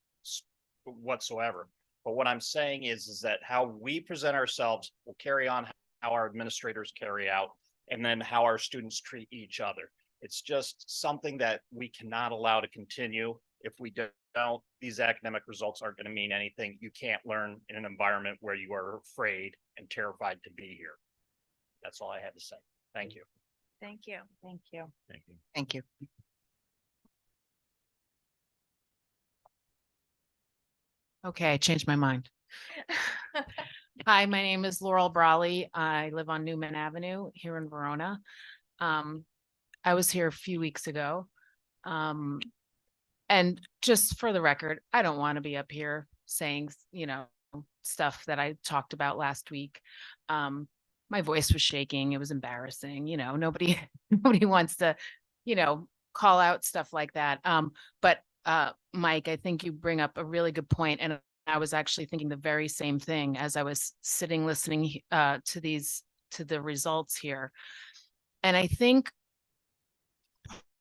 whatsoever, but what I'm saying is that how we present ourselves will carry on how our administrators carry out, and then how our students treat each other. It's just something that we cannot allow to continue. If we don't, these academic results aren't going to mean anything. You can't learn in an environment where you are afraid and terrified to be here. That's all I had to say. Thank you. Thank you. Thank you. Thank you. Thank you. Okay, I changed my mind. Hi, my name is Laurel Brawley. I live on Newman Avenue here in Verona. I was here a few weeks ago. And just for the record, I don't want to be up here saying, stuff that I talked about last week. My voice was shaking. It was embarrassing. Nobody, nobody wants to, call out stuff like that. But Mike, I think you bring up a really good point, and I was actually thinking the very same thing as I was sitting listening to the results here. And I think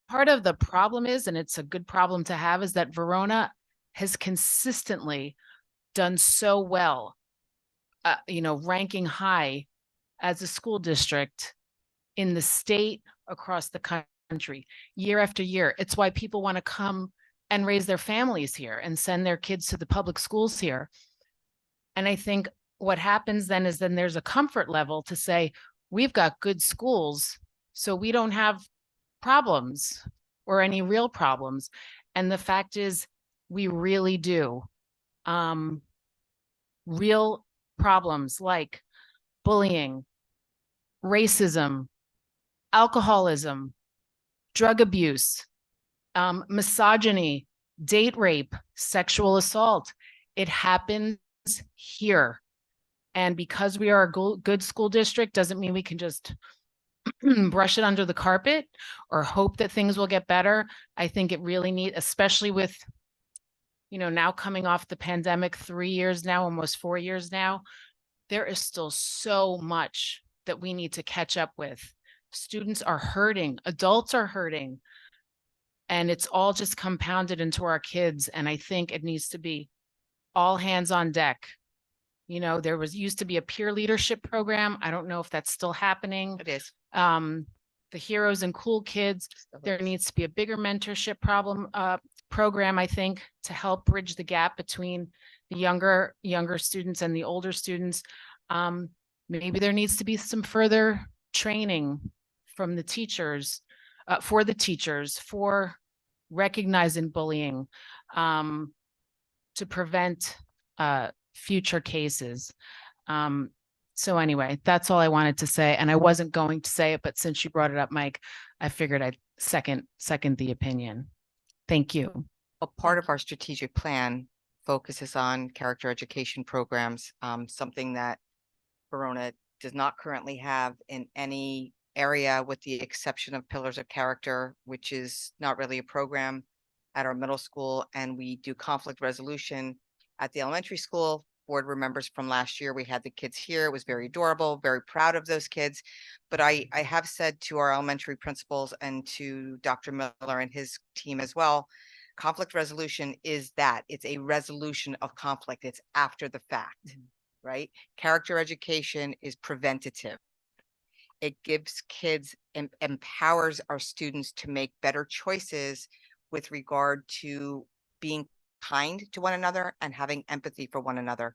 part of the problem is, and it's a good problem to have, is that Verona has consistently done so well, ranking high as a school district in the state, across the country, year after year. It's why people want to come and raise their families here and send their kids to the public schools here. And I think what happens then is there's a comfort level to say, we've got good schools, so we don't have problems or any real problems. And the fact is, we really do. Real problems like bullying, racism, alcoholism, drug abuse, misogyny, date rape, sexual assault. It happens here. And because we are a good school district doesn't mean we can just brush it under the carpet or hope that things will get better. I think it really needs, especially with, now coming off the pandemic, 3 years now, almost 4 years now, there is still so much that we need to catch up with. Students are hurting, adults are hurting, and it's all just compounded into our kids. And I think it needs to be all hands on deck. There used to be a peer leadership program. I don't know if that's still happening. It is. The Heroes and Cool Kids, there needs to be a bigger mentorship program, I think, to help bridge the gap between the younger students and the older students. Maybe there needs to be some further training from the teachers, for recognizing bullying, to prevent future cases. So anyway, that's all I wanted to say. And I wasn't going to say it, but since you brought it up, Mike, I figured I'd second the opinion. Thank you. Well, part of our strategic plan focuses on character education programs, something that Verona does not currently have in any area, with the exception of Pillars of Character, which is not really a program at our middle school. And we do conflict resolution at the elementary school. Board remembers from last year, we had the kids here. It was very adorable, very proud of those kids. But I have said to our elementary principals and to Dr. Miller and his team as well, conflict resolution is that it's a resolution of conflict. It's after the fact, right? Character education is preventative. It gives kids, empowers our students to make better choices with regard to being kind to one another and having empathy for one another.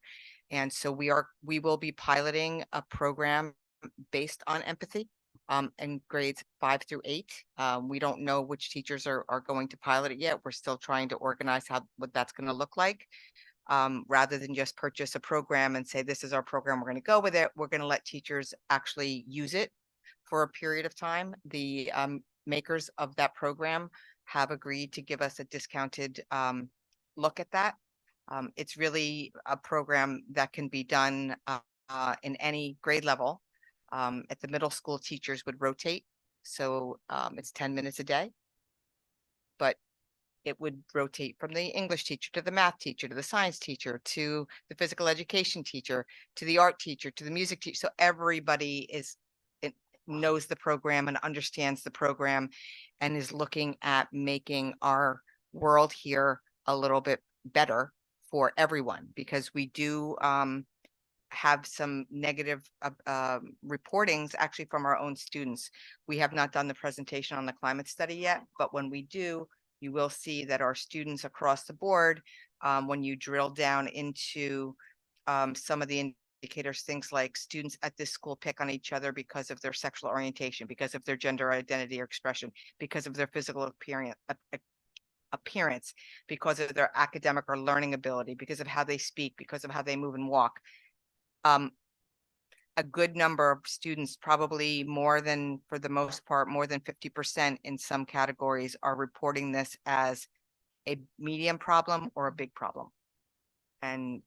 And so we will be piloting a program based on empathy in grades 5 through 8. We don't know which teachers are going to pilot it yet. We're still trying to organize what that's going to look like. Rather than just purchase a program and say, this is our program, we're going to go with it. We're going to let teachers actually use it for a period of time. The makers of that program have agreed to give us a discounted look at that. It's really a program that can be done in any grade level. At the middle school, teachers would rotate. So it's 10 minutes a day, but it would rotate from the English teacher to the math teacher, to the science teacher, to the physical education teacher, to the art teacher, to the music teacher. So everybody knows the program and understands the program and is looking at making our world here a little bit better for everyone, because we do have some negative reportings actually from our own students. We have not done the presentation on the climate study yet, but when we do, you will see that our students across the board, when you drill down into some of the indicators, things like students at this school pick on each other because of their sexual orientation, because of their gender identity or expression, because of their physical appearance, because of their academic or learning ability, because of how they speak, because of how they move and walk. A good number of students, probably more than, for the most part, more than 50% in some categories, are reporting this as a medium problem or a big problem. And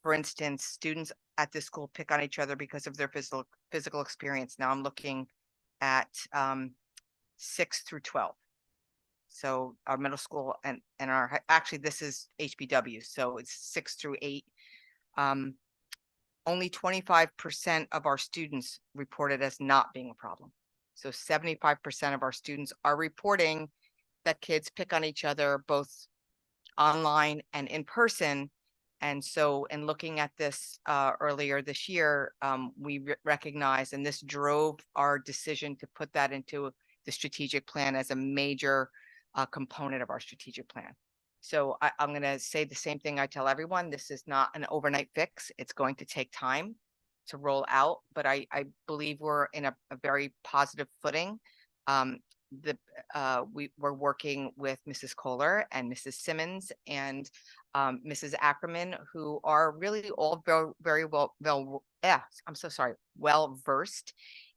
for instance, students at this school pick on each other because of their physical experience. Now I'm looking at 6 through 12. So our middle school and our, actually this is HBW, so it's 6 through 8. Only 25% of our students reported as not being a problem. So 75% of our students are reporting that kids pick on each other, both online and in person. And so in looking at this earlier this year, we recognized, and this drove our decision to put that into the strategic plan as a major component of our strategic plan. So I'm going to say the same thing I tell everyone. This is not an overnight fix. It's going to take time to roll out, but I believe we're in a very positive footing. We're working with Mrs. Kohler and Mrs. Simmons and Mrs. Ackerman, who are really all very well versed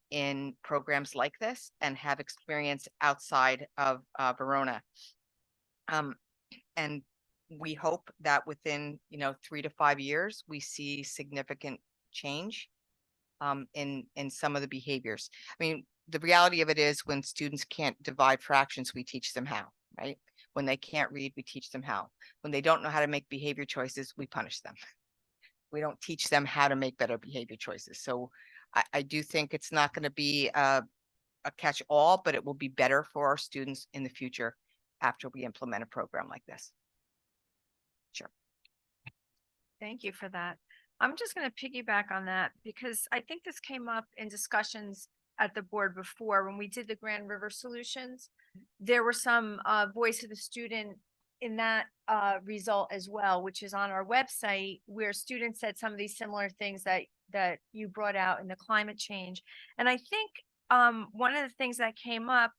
in programs like this and have experience outside of Verona. And we hope that within, 3 to 5 years, we see significant change in some of the behaviors. I mean, the reality of it is, when students can't divide fractions, we teach them how, right? When they can't read, we teach them how. When they don't know how to make behavior choices, we punish them. We don't teach them how to make better behavior choices. So I do think it's not going to be a catch-all, but it will be better for our students in the future after we implement a program like this. Sure. Thank you for that. I'm just going to piggyback on that because I think this came up in discussions at the board before when we did the Grand River Solutions. There were some voice of the student in that result as well, which is on our website, where students said some of these similar things that you brought out in the climate change. And I think one of the things that came up,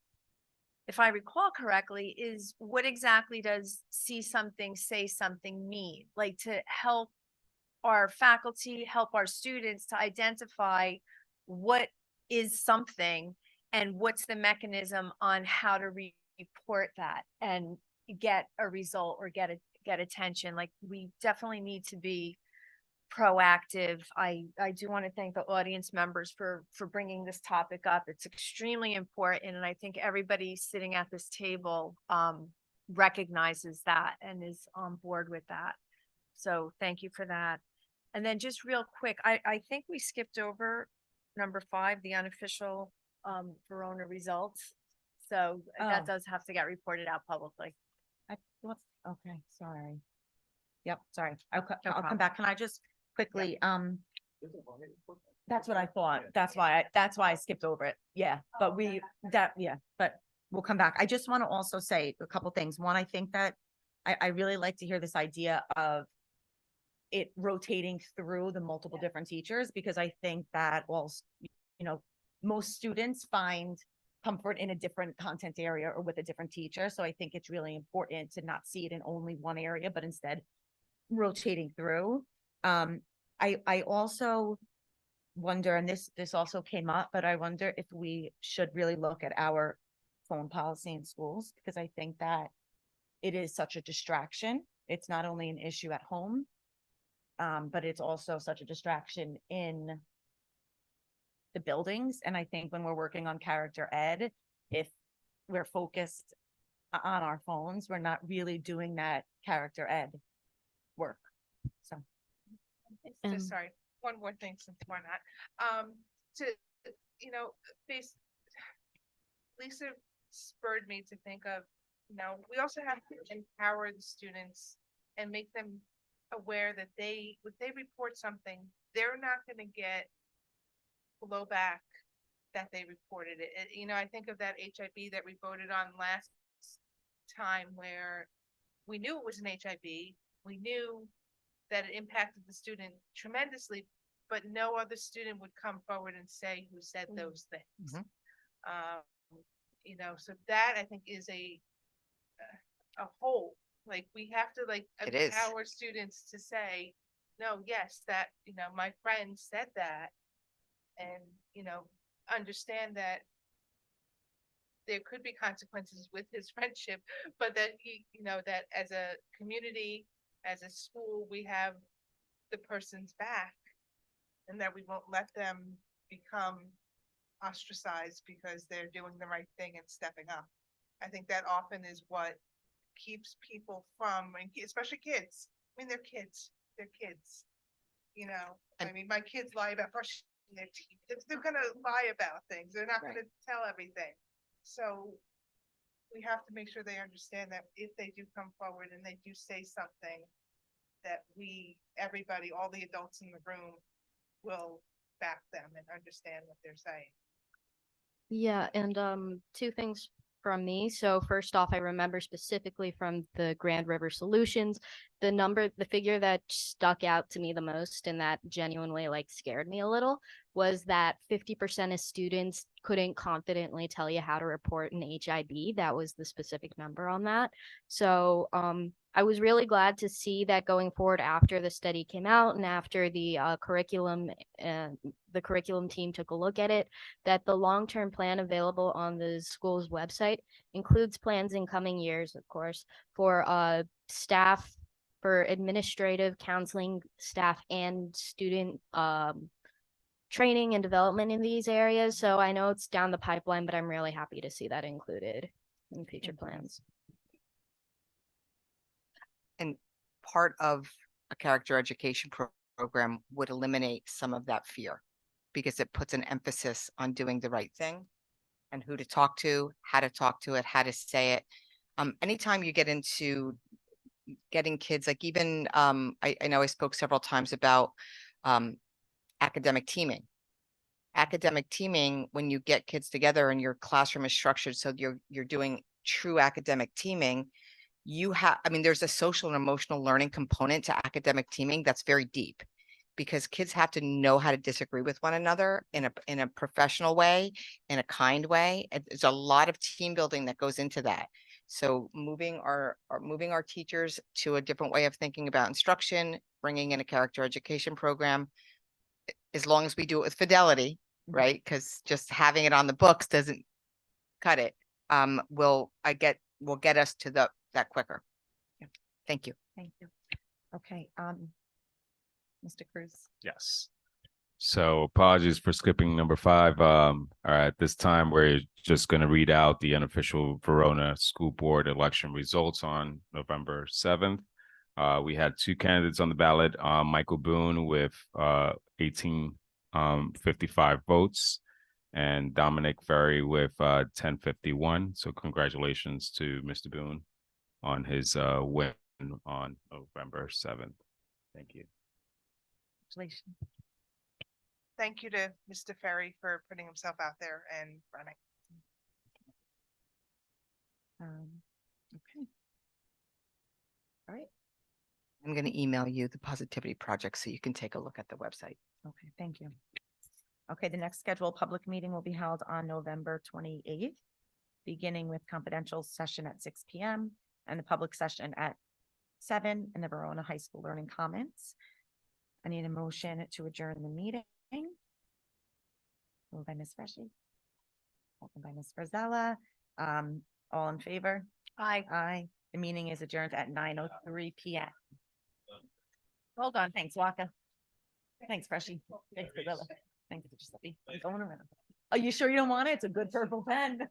if I recall correctly, is what exactly does see something, say something mean? Like, to help our faculty, help our students to identify what is something and what's the mechanism on how to report that and get a result or get attention. Like, we definitely need to be proactive. I do want to thank the audience members for bringing this topic up. It's extremely important, and I think everybody sitting at this table recognizes that and is on board with that. So thank you for that. And then just real quick, I think we skipped over number 5, the unofficial Verona results. So that does have to get reported out publicly. Okay, sorry. Yep, sorry. I'll No come problem. back. Can I just quickly, that's what I thought. That's why I skipped over it. Yeah, but but we'll come back. I just want to also say a couple things. One, I think that I really like to hear this idea of it rotating through the multiple different teachers, because I think that most students find comfort in a different content area or with a different teacher. So I think it's really important to not see it in only one area, but instead rotating through. I also wonder, and this also came up, but I wonder if we should really look at our phone policy in schools, because I think that it is such a distraction. It's not only an issue at home, but it's also such a distraction in the buildings. And I think when we're working on character ed, if we're focused on our phones, we're not really doing that character ed work. So. Just sorry, one more thing since we're not, Lisa spurred me to think of, we also have to empower the students and make them aware that if they report something, they're not going to get blowback that they reported it. I think of that HIB that we voted on last time, where we knew it was an HIB. We knew that it impacted the student tremendously, but no other student would come forward and say who said those things. So that, I think, is a a whole, like, we have to like It is. empower students to say, no, yes, that, my friend said that. And, understand that there could be consequences with his friendship, but that that as a community, as a school, we have the person's back and that we won't let them become ostracized because they're doing the right thing and stepping up. I think that often is what keeps people from, and especially kids. I mean, they're kids. They're kids. I mean, my kids lie about brushing their teeth. They're gonna lie about things. They're not gonna tell everything. So we have to make sure they understand that if they do come forward and they do say something, that everybody, all the adults in the room will back them and understand what they're saying. Yeah, and two things from me. So first off, I remember specifically from the Grand River Solutions, the figure that stuck out to me the most and that genuinely like scared me a little was that 50% of students couldn't confidently tell you how to report an HIB. That was the specific number on that. So I was really glad to see that going forward after the study came out and after the curriculum team took a look at it, that the long-term plan available on the school's website includes plans in coming years, of course, for staff, for administrative, counseling staff, and student training and development in these areas. So I know it's down the pipeline, but I'm really happy to see that included in future plans. And part of a character education program would eliminate some of that fear because it puts an emphasis on doing the right thing and who to talk to, how to talk to it, how to say it. Anytime you get into getting kids, like even, I know I spoke several times about academic teaming. Academic teaming, when you get kids together and your classroom is structured so you're doing true academic teaming, there's a social and emotional learning component to academic teaming that's very deep because kids have to know how to disagree with one another in a professional way, in a kind way. There's a lot of team building that goes into that. So moving our teachers to a different way of thinking about instruction, bringing in a character education program, as long as we do it with fidelity, right? Because just having it on the books doesn't cut it. Will get us to that quicker. Yeah. Thank you. Thank you. Okay, Mr. Cruz. Yes. So apologies for skipping number 5. All right, at this time, we're just going to read out the unofficial Verona School Board election results on November 7th. We had 2 candidates on the ballot, Michael Boone with 1855 votes and Dominic Ferry with 1051. So congratulations to Mr. Boone on his win on November 7th. Thank you. Congratulations. Thank you to Mr. Ferry for putting himself out there and running. Okay. All right. I'm going to email you the Positivity Project so you can take a look at the website. Okay, thank you. Okay, the next scheduled public meeting will be held on November 28th, beginning with confidential session at 6 p.m. and the public session at 7 in the Verona High School Learning Commons. I need a motion to adjourn the meeting. Moved by Ms. Freshy. Second by Ms. Frizella. All in favor? Aye. Aye. The meeting is adjourned at 9:03 p.m. Hold on. Thanks, Waka. Thanks, Freshy. Thanks, Frizella. Thanks, Giuseppe. Going around. Are you sure you don't want it? It's a good purple pen.